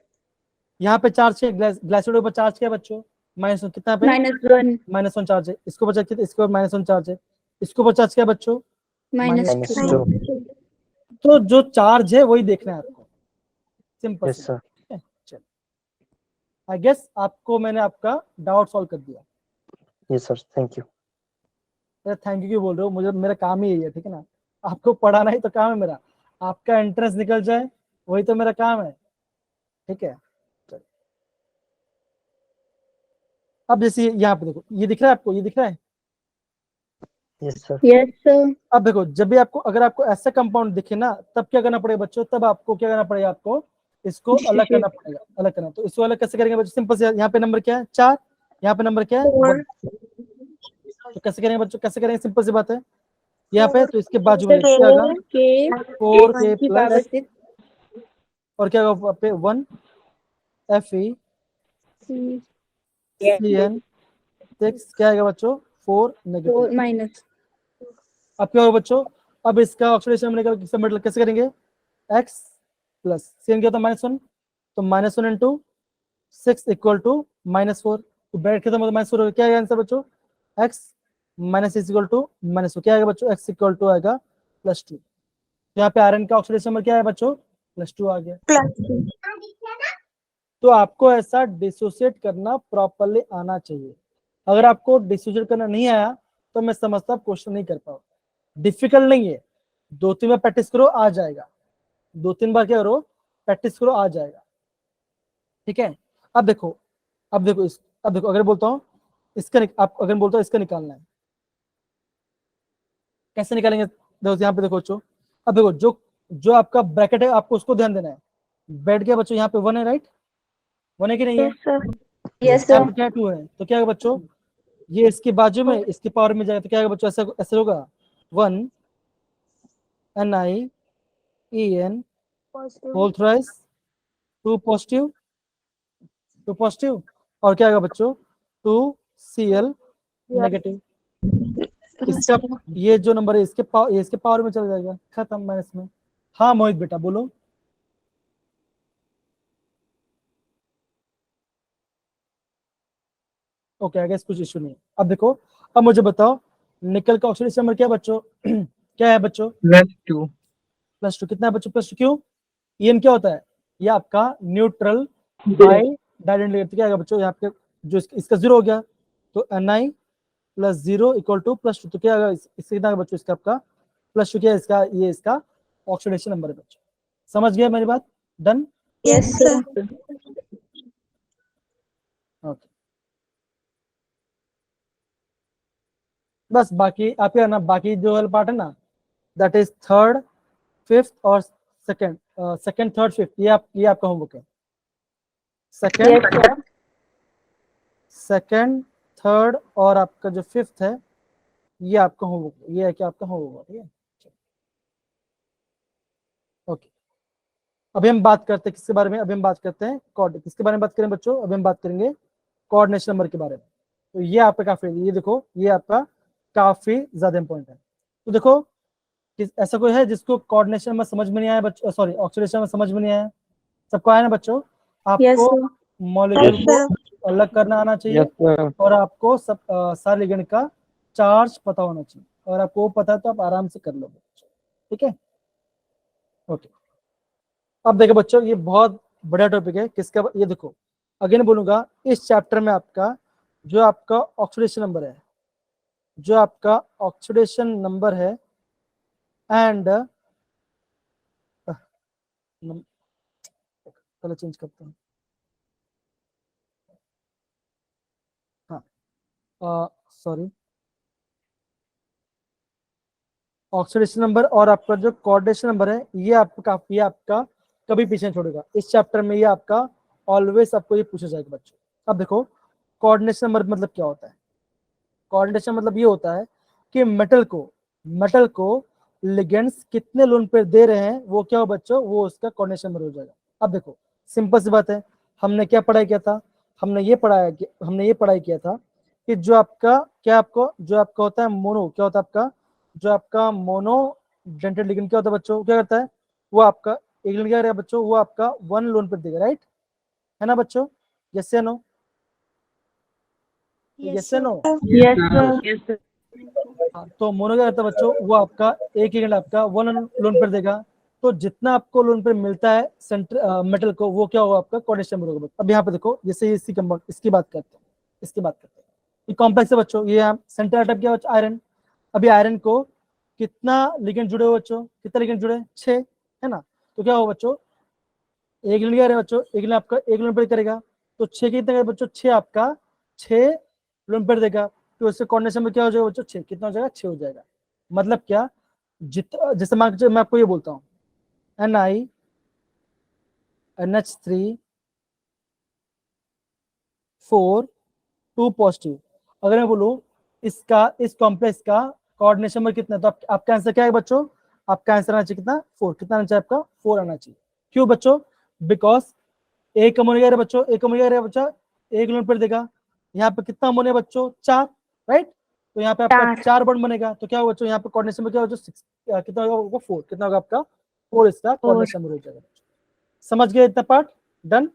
यहाँ पे चार्ज है, ग्लाइसिड के ऊपर चार्ज क्या है बच्चों, -1, कितना पे, -1 -1 चार्ज है, इसके ऊपर चार्ज कितना, इसके ऊपर -1 चार्ज है, इसके ऊपर चार्ज क्या है बच्चों, -2। -2। तो जो चार्ज है वही देखना है आपको, सिंपल। Yes sir. चलो, आई गेस आपको मैंने आपका डाउट सॉल्व कर दिया। Yes sir, thank you. अरे थैंक यू क्यों बोल रहे हो, मुझे मेरा काम ही यही है, ठीक है ना, आपको पढ़ाना ही तो काम है मेरा, आपका एंट्रेंस निकल जाए वही तो मेरा काम है, ठीक है। चलो, अब जैसे यहाँ पे देखो, ये दिख रहा है आपको, ये दिख रहा है, यस सर। Yes sir. अब देखो जब भी आपको, अगर आपको ऐसा कंपाउंड दिखे ना, तब क्या करना पड़ेगा बच्चों, तब आपको क्या करना पड़ेगा, आपको इसको अलग करना पड़ेगा, अलग करना। तो इसको अलग कैसे करेंगे बच्चों, सिंपल से, यहाँ पे नंबर क्या है 4, यहाँ पे नंबर क्या है 1, तो कैसे करेंगे बच्चों, कैसे करेंगे, सिंपल सी बात है, यहाँ पे तो इसके बाजू में क्या होगा 4K की पावर प्लस 6 और क्या होगा पे 1 FeCN 6 क्या आएगा बच्चों 4 नेगेटिव। 4 माइनस। अब क्या होगा बच्चों, अब इसका ऑक्सीडेशन मतलब कैसे करेंगे, x प्लस CN क्या होता है -1, तो -1 × 6 इक्वल टू -4, तो ब्रैकेट खत्म होता है, -4 होगा, क्या आएगा आंसर बच्चों, x - इज इक्वल टू -4, क्या आएगा बच्चों, x इक्वल टू आएगा +2। यहाँ पे आयरन का ऑक्सीडेशन नंबर क्या है बच्चों, +2 आ गया। तो आपको ऐसा डिसोसिएट करना प्रॉपरली आना चाहिए। अगर आपको डिसोसिएट करना नहीं आया तो मैं समझता हूँ क्वेश्चन नहीं कर पाओ, डिफिकल्ट नहीं है, 2-3 बार प्रैक्टिस करो आ जाएगा, 2-3 बार क्या करो प्रैक्टिस करो आ जाएगा, ठीक है। अब देखो, अब देखो अगर बोलता हूँ इसका आप अगर बोलता हूँ इसका निकालना है, कैसे निकालेंगे, देखो यहाँ पे देखो बच्चों, अब देखो जो आपका ब्रैकेट है आपको उसको ध्यान देना है, बैठ गया बच्चों, यहाँ पे 1 है, राइट, 1 है कि नहीं है, यस यहाँ सर। पे क्या 2 है, तो क्या है बच्चों, ये इसके बाजू में इसके पावर में जाएगा, तो क्या है बच्चों, ऐसा ऐसे होगा 1 NiEN होल थ्राइस 2 पॉजिटिव और क्या आएगा बच्चों 2Cl नेगेटिव। इसका ये जो नंबर है इसके पावर में चला जाएगा, खत्म माइनस में। हाँ मोहित बेटा बोलो। ओके आई गेस कुछ इशू नहीं है। अब देखो, अब मुझे बताओ निकल का ऑक्सीडेशन नंबर क्या है बच्चों क्या है बच्चों, +2। +2 कितना है बच्चों, +2 क्यों, EN क्या होता है, ये आपका न्यूट्रल बाय डाइडेंट, तो क्या आएगा बच्चों, यहाँ पे जो इसका 0 हो गया, तो Ni + 0 इक्वल टू +2, तो क्या आएगा इससे कितना बच्चों, इसका आपका +2 क्या है, इसका ये इसका ऑक्सीडेशन नंबर है बच्चों। समझ गया मेरी बात, डन। Yes sir. ओके बस बाकी आप ना, बाकी जो वाला पार्ट है ना, दैट इज 3rd 5th और 2nd 3rd 5th, ये आपका होमवर्क है। सेकंड 3rd और आपका जो 5th है ये आपका होमवर्क, ये है कि आपका होमवर्क, ठीक है। ओके अभी हम बात करते हैं किसके बारे में, अभी हम बात करते हैं किसके बारे में बात करें बच्चों, अभी हम बात करेंगे कोऑर्डिनेशन नंबर के बारे में। तो ये आपका काफी, ये देखो ये आपका काफी ज्यादा इंपॉर्टेंट है। तो देखो ऐसा कोई है जिसको कोऑर्डिनेशन में समझ में नहीं आया बच्चों, सॉरी ऑक्सीडेशन में समझ में नहीं आया, सबको आया ना बच्चों, आपको मॉलिक्यूल को अलग करना आना चाहिए और आपको सब सारे लिगेंड का चार्ज पता होना चाहिए। और आपको वो पता है तो आप आराम से कर लो बच्चों, ठीक है। ओके, अब देखो बच्चों ये बहुत बड़ा टॉपिक है किसका, ये देखो अगेन बोलूंगा, इस चैप्टर में आपका जो आपका ऑक्सीडेशन नंबर है, जो आपका ऑक्सीडेशन नंबर है एंड कलर चेंज करते हैं, हाँ सॉरी, ऑक्सीडेशन नंबर और आपका जो कोऑर्डिनेशन नंबर है ये आपका कभी पीछे नहीं छोड़ेगा। इस चैप्टर में ये आपका ऑलवेज आपको ये पूछा जाएगा बच्चों। अब देखो कोऑर्डिनेशन नंबर मतलब क्या होता है, कोऑर्डिनेशन मतलब ये होता है कि मेटल को लिगेंड्स कितने लोन पेयर दे रहे हैं वो क्या हो बच्चों, वो उसका कोऑर्डिनेशन नंबर हो जाएगा। अब देखो सिंपल सी बात है, हमने क्या पढ़ाई किया था, हमने ये पढ़ाई किया था कि जो आपका होता है मोनो, क्या होता है आपका जो आपका मोनो डेंटेड लिगेंड क्या होता है बच्चों, क्या करता है वो आपका एक लिगेंड क्या करेगा बच्चों, वो आपका 1 लोन पेयर देगा, राइट है ना बच्चों, यस या नो, यस या नो। Yes sir. हाँ, तो मोनो क्या करता है बच्चों, वो आपका एक लिगेंड आपका 1 लोन पेयर देगा, तो जितना आपको लोन पेयर मिलता है सेंटर मेटल को वो क्या होगा आपका कोऑर्डिनेशन नंबर होगा। अब यहाँ पे देखो जैसे इसकी बात करते हैं, ये कॉम्प्लेक्स है बच्चों, ये सेंटर एटम क्या बच्चों, आयरन। अभी आयरन को कितना लिगेंड जुड़े हुए बच्चों, कितना लिगेंड जुड़े, 6 है ना, तो क्या होगा बच्चों, एक लिगेंड क्या बच्चों, एक लिगेंड आपका एक लोन पेयर करेगा, तो 6 कितना करेगा बच्चों, 6 आपका 6 लोन पेयर देगा, तो इससे कोऑर्डिनेशन में क्या हो जाएगा बच्चों, 6 कितना हो जाएगा, 6 हो जाएगा। मतलब क्या, जैसे मैं आपको ये बोलता हूँ Ni NH3 4 2 पॉजिटिव, अगर मैं बोलूं इस कॉम्प्लेक्स का कोऑर्डिनेशन नंबर कितना है, तो आपका आंसर क्या है बच्चों, आपका आंसर आना चाहिए कितना, 4, कितना आना चाहिए आपका, 4 आना चाहिए। क्यों बच्चों, बिकॉज एक अमोनिया है बच्चों, एक लोन पेयर देगा, यहाँ पे कितना अमोनिया बच्चों, 4, राइट, तो यहाँ पे आपका 4 बॉन्ड बनेगा, तो क्या होगा बच्चों, यहाँ पे कोऑर्डिनेशन में क्या होगा, 6 कितना होगा वो 4, कितना होगा आपका 4, इसका कोऑर्डिनेशन नंबर हो जाएगा। समझ गए इतना part, done.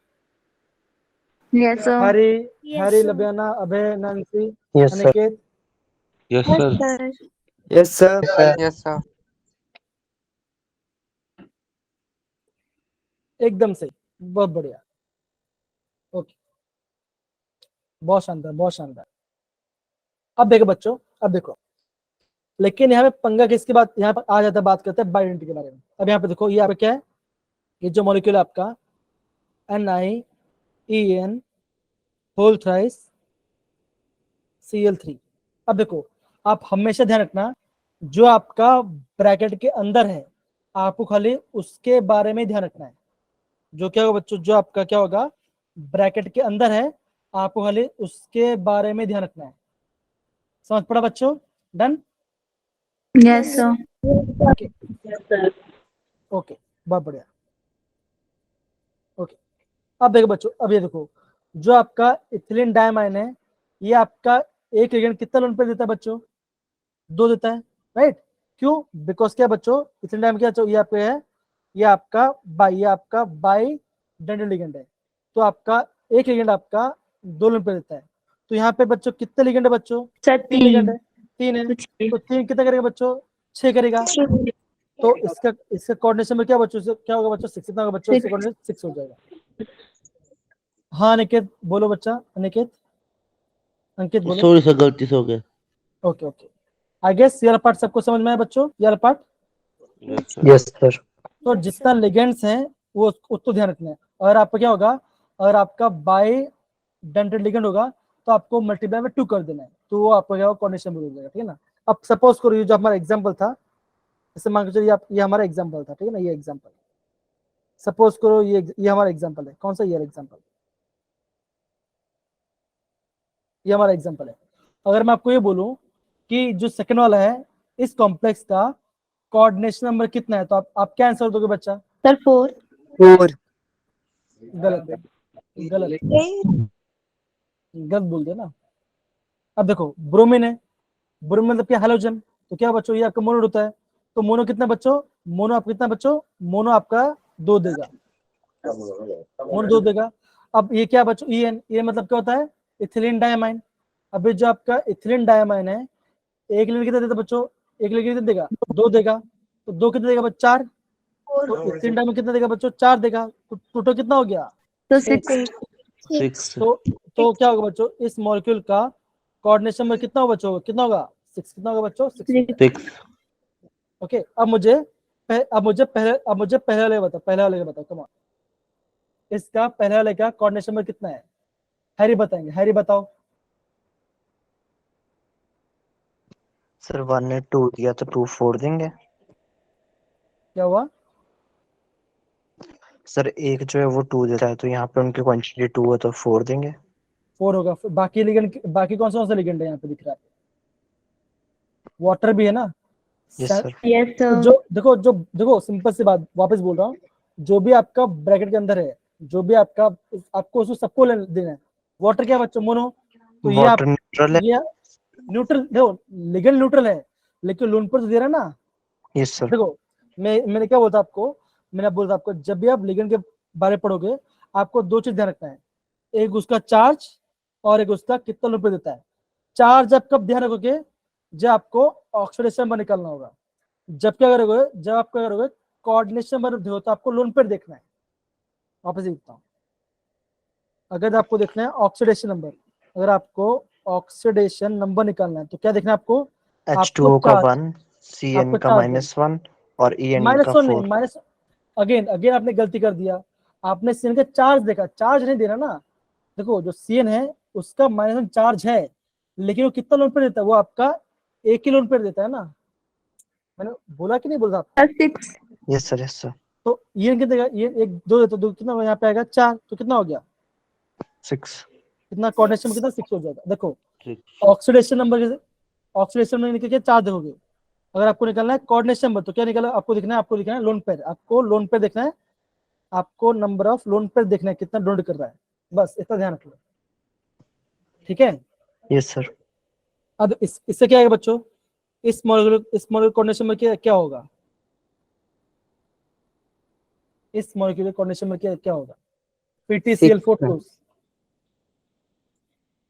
Yes sir. Harry, Labiyana, Abhay, Nancy, yes sir. Aniket, yes yes sir. Sir. Yes sir. Yes sir. एकदम सही, बहुत बढ़िया, ओके, बहुत शानदार। अब देखो बच्चों, अब देखो, लेकिन यहाँ पे पंगा किसकी बात, यहाँ पर आ जाता है, बात करते हैं बायोइडेंटिटी के बारे में। अब यहाँ पे देखो ये आपका क्या है, ये जो मॉलिक्यूल है आपका NiEN होल थ्राइस Cl3। अब देखो आप हमेशा ध्यान रखना, जो आपका ब्रैकेट के अंदर है आपको खाली उसके बारे में ध्यान रखना है, जो क्या होगा बच्चों, जो आपका क्या होगा ब्रैकेट के अंदर है आपको खाली उसके बारे में ध्यान रखना है। समझ पड़ा बच्चों, डन, यस सर। ओके, बहुत बढ़िया, ओके। अब देखो बच्चों, अब ये देखो जो आपका इथिलीन डायमाइन है, ये आपका एक लिगेंड कितना लोन पेयर देता है बच्चों, 2 देता है, राइट। क्यों, बिकॉज क्या बच्चों, इथिलीन डायमाइन क्या ये आपका है, ये आपका बाई डेंटेड लिगेंड है, तो आपका एक लिगेंड आपका 2 लोन पेयर देता है, तो यहाँ पे बच्चों कितने लिगेंड है बच्चों, सर 3 लिगेंड है, 3 है, कुछ तो 3 कितना करेगा बच्चों, 6 करेगा, तो इसका कोऑर्डिनेशन में क्या बच्चों, क्या होगा बच्चों, 6 कितना होगा बच्चों, इसका कोऑर्डिनेशन 6 हो जाएगा। हाँ अनिकेत बोलो बच्चा, अंकित बोलो। सॉरी सर, गलती से हो गया। ओके, आई गेस ये पार्ट सबको समझ में आया बच्चों, ये पार्ट। Yes sir. तो जितना लिगेंड्स हैं वो उसको ध्यान रखना है। अगर आपका क्या होगा, अगर आपका बाई डेंटेड लिगेंड होगा तो आपको मल्टीप्लाई में 2 कर देना है, तो वो आपका क्या होगा, कोऑर्डिनेशन हो जाएगा, ठीक है ना। अब सपोज करो ये जो हमारा एग्जांपल था, जैसे मान के चलिए ये हमारा एग्जांपल था, ठीक है ना, ये एग्जांपल सपोज करो ये हमारा एग्जांपल है, कौन सा ये एग्जांपल, ये हमारा एग्जांपल है। अगर मैं आपको ये बोलूं कि जो सेकंड वाला है इस कॉम्प्लेक्स का कोऑर्डिनेशन नंबर कितना है, तो आप क्या आंसर दोगे बच्चा, सर 4। 4। गलत बोल दिया ना। अब देखो ब्रोमीन है, ब्रोमीन मतलब क्या, हैलोजन, तो क्या बच्चों ये आपका मोनो होता है, तो मोनो कितना बच्चों, मोनो आप कितना बच्चों, मोनो आपका 2 देगा, मोनो 2 देगा। अब ये क्या बच्चों, ये मतलब क्या होता है, इथिलीन डायमाइन। अभी जो आपका इथिलीन डायमाइन है एक लिगेंड कितना देता है बच्चों, एक लिगेंड कितना देगा, 2 देगा, तो 2 कितना देगा बच्चा, 4, तो इस 3 टाइम में कितना देगा बच्चों, 4 देगा, तो टोटल कितना हो गया, तो 6। 6 तो क्या होगा बच्चों, इस मॉलिक्यूल का कोऑर्डिनेशन नंबर कितना होगा बच्चों, कितना होगा, 6, कितना होगा बच्चों, 6। ओके, अब मुझे पहले वाले बताओ, कम ऑन, इसका पहले वाले का कोऑर्डिनेशन नंबर कितना है, हैरी बताएंगे, हैरी बताओ। सर 1 ने 2 दिया तो 2 4 देंगे। क्या हुआ, सर एक जो है वो 2 देता है, तो यहाँ पे उनकी क्वांटिटी 2 है तो 4 देंगे। 4 होगा, फिर बाकी लिगेंड, बाकी कौन सा लिगेंड है यहाँ पे दिख रहा है, वाटर भी है ना। Yes sir. यस तो सर। जो देखो सिंपल सी बात वापस बोल रहा हूँ, जो भी आपका ब्रैकेट के अंदर है, जो भी आपको उसको सबको देना है। वाटर क्या बच्चों, मोनो, तो ये वाटर न्यूट्रल है। ये न्यूट्रल, देखो लिगेंड न्यूट्रल है, लेकिन लोन पर तो दे रहा है ना। Yes sir. देखो मैंने क्या बोलता आपको, मैंने बोलता आपको, जब भी आप लिगेंड के बारे में पढ़ोगे, आपको 2 चीज ध्यान रखना है, एक उसका चार्ज और एक उसका कितना लोन पर देता है। चार्ज आप कब ध्यान रखोगे, जब आपको ऑक्सीडेशन नंबर निकालना होगा, जब आप क्या करोगे कोऑर्डिनेशन नंबर हो तो आपको लोन पेयर देखना है। वापस देखता हूँ, अगर आपको देखना है ऑक्सीडेशन नंबर, अगर आपको ऑक्सीडेशन नंबर निकालना है तो क्या देखना है आपको, H2O का चार्ज, 1, CN आपको का चार्ज -1 और EN का -1 नहीं, 4। माइनस, अगेन आपने गलती कर दिया, आपने सीएन का चार्ज देखा, चार्ज नहीं देना ना। देखो जो सीएन है उसका -1 चार्ज है, लेकिन वो कितना लोन पेयर देता है, वो आपका एक ही लोन पेयर देता है ना। मैंने बोला कि नहीं बोला, 6 यस सर यस सर। तो ये कितना देगा, ये 1 2 तो 2 कितना यहाँ पे आएगा 4, तो कितना हो गया, 6। कितना कोऑर्डिनेशन में कितना 6 हो जाएगा। देखो ऑक्सीडेशन नंबर निकल के 4 देखोगे, अगर आपको निकालना है कोऑर्डिनेशन नंबर तो क्या निकला, आपको लिखना है लोन पेयर, आपको लोन पेयर देखना है, आपको नंबर ऑफ लोन पेयर देखना है कितना डोनेट कर रहा है, बस इतना ध्यान रख लो, ठीक है। Yes sir. अब इससे क्या आएगा बच्चों, इस मॉलिक्यूलर कोऑर्डिनेशन में क्या होगा, इस मॉलिक्यूलर कोऑर्डिनेशन में क्या होगा, PtCl4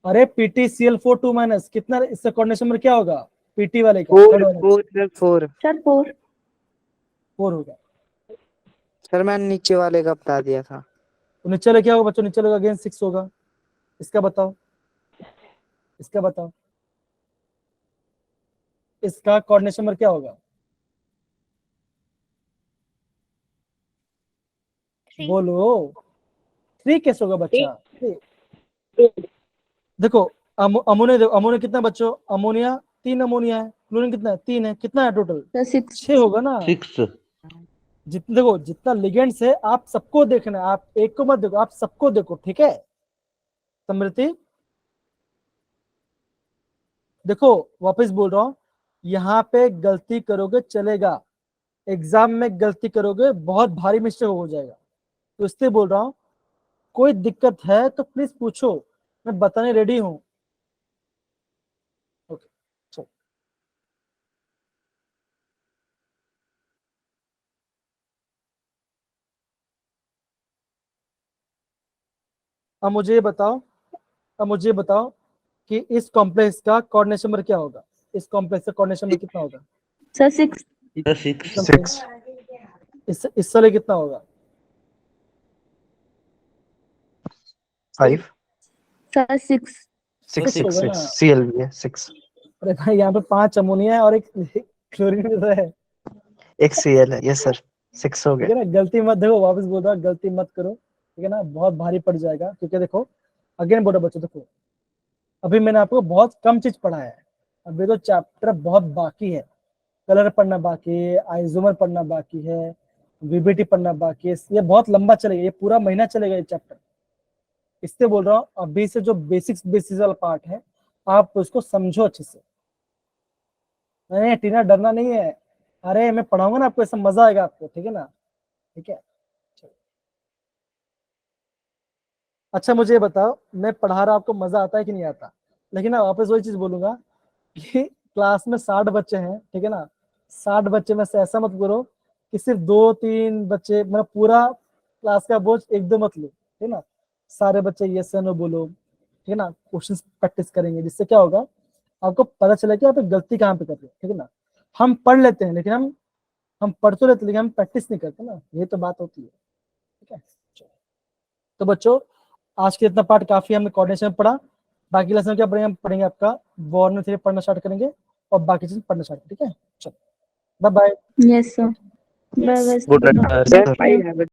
अरे PtCl4 माइनस कितना, इससे कोऑर्डिनेशन में क्या होगा, पीटी वाले का 4 सर 4 4 होगा। सर मैंने नीचे वाले का बता दिया था। तो नीचे वाले क्या होगा बच्चों, नीचे वाले अगेन 6 होगा। इसका बताओ, इसका कोऑर्डिनेशन नंबर क्या होगा, 3 बोलो 3 कैसे होगा बच्चा, 3। देखो अमोनिया कितना बच्चों, अमोनिया 3 अमोनिया है, क्लोरीन कितना है, 3 है, कितना है टोटल, सर 6 6 होगा ना। देखो जितना लिगेंड्स है आप सबको देखना है, आप एक को मत देखो, आप सबको देखो, ठीक है समृति। देखो वापस बोल रहा हूं, यहाँ पे गलती करोगे चलेगा, एग्जाम में गलती करोगे बहुत भारी मिस्टेक हो जाएगा, तो इसलिए बोल रहा हूँ कोई दिक्कत है तो प्लीज पूछो, मैं बताने रेडी हूं। ओके चलो, अब मुझे बताओ कि इस कॉम्प्लेक्स का कोऑर्डिनेशन नंबर क्या होगा, इस कॉम्प्लेक्स का कोऑर्डिनेशन नंबर कितना होगा, सर 6 6। इस वाले कितना होगा, 5। सर 6 6 6 होगा 6 ना। CL भी है 6। अरे भाई यहाँ पे 5 अमोनिया है और एक क्लोरीन मिल रहा है, एक CL है। यस सर 6 हो ठीक गए। है ना। गलती मत, देखो वापस बोल रहा हूं, गलती मत करो, ठीक है ना, बहुत भारी पड़ जाएगा, क्योंकि देखो अगेन बोलो बच्चों, देखो अभी मैंने आपको बहुत कम चीज पढ़ा है, अभी तो चैप्टर बहुत बाकी है, कलर पढ़ना बाकी है, आइसोमर पढ़ना बाकी है, वीबीटी पढ़ना बाकी है, ये बहुत लंबा चलेगा, ये पूरा महीना चलेगा ये चैप्टर। इससे बोल रहा हूँ अभी से जो बेसिक्स वाला पार्ट है आप उसको समझो अच्छे से। नहीं टीना डरना नहीं है, अरे मैं पढ़ाऊंगा ना आपको, ऐसा मजा आएगा आपको, ठीक है ना, ठीक है। अच्छा मुझे ये बताओ, मैं पढ़ा रहा आपको मजा आता है कि नहीं आता, लेकिन ना वापस वही चीज बोलूंगा कि क्लास में 60 बच्चे हैं, ठीक है ना, 60 बच्चे में से ऐसा मत करो कि सिर्फ 2-3 बच्चे, मतलब पूरा क्लास का बोझ 1-2 मत लो, ठीक है ना, सारे बच्चे यस या नो बोलो, ठीक है ना, क्वेश्चन प्रैक्टिस करेंगे, जिससे क्या होगा आपको पता चले कि आप गलती कहाँ पे कर रहे हो, ठीक है ना। हम पढ़ लेते हैं लेकिन हम पढ़ तो लेते हैं लेकिन हम प्रैक्टिस नहीं करते ना, ये तो बात होती है। ठीक है, चलो। तो बच्चों आज के इतना पार्ट काफी हमने कोऑर्डिनेशन में पढ़ा। बाकी लेसन क्या पढ़ेंगे, हम पढ़ेंगे आपका वॉर्न थ्योरी पढ़ना स्टार्ट करेंगे और बाकी चीज पढ़ना स्टार्ट। ठीक है, चलो bye bye. Yes, sir. Bye Yes. bye. Good night sir.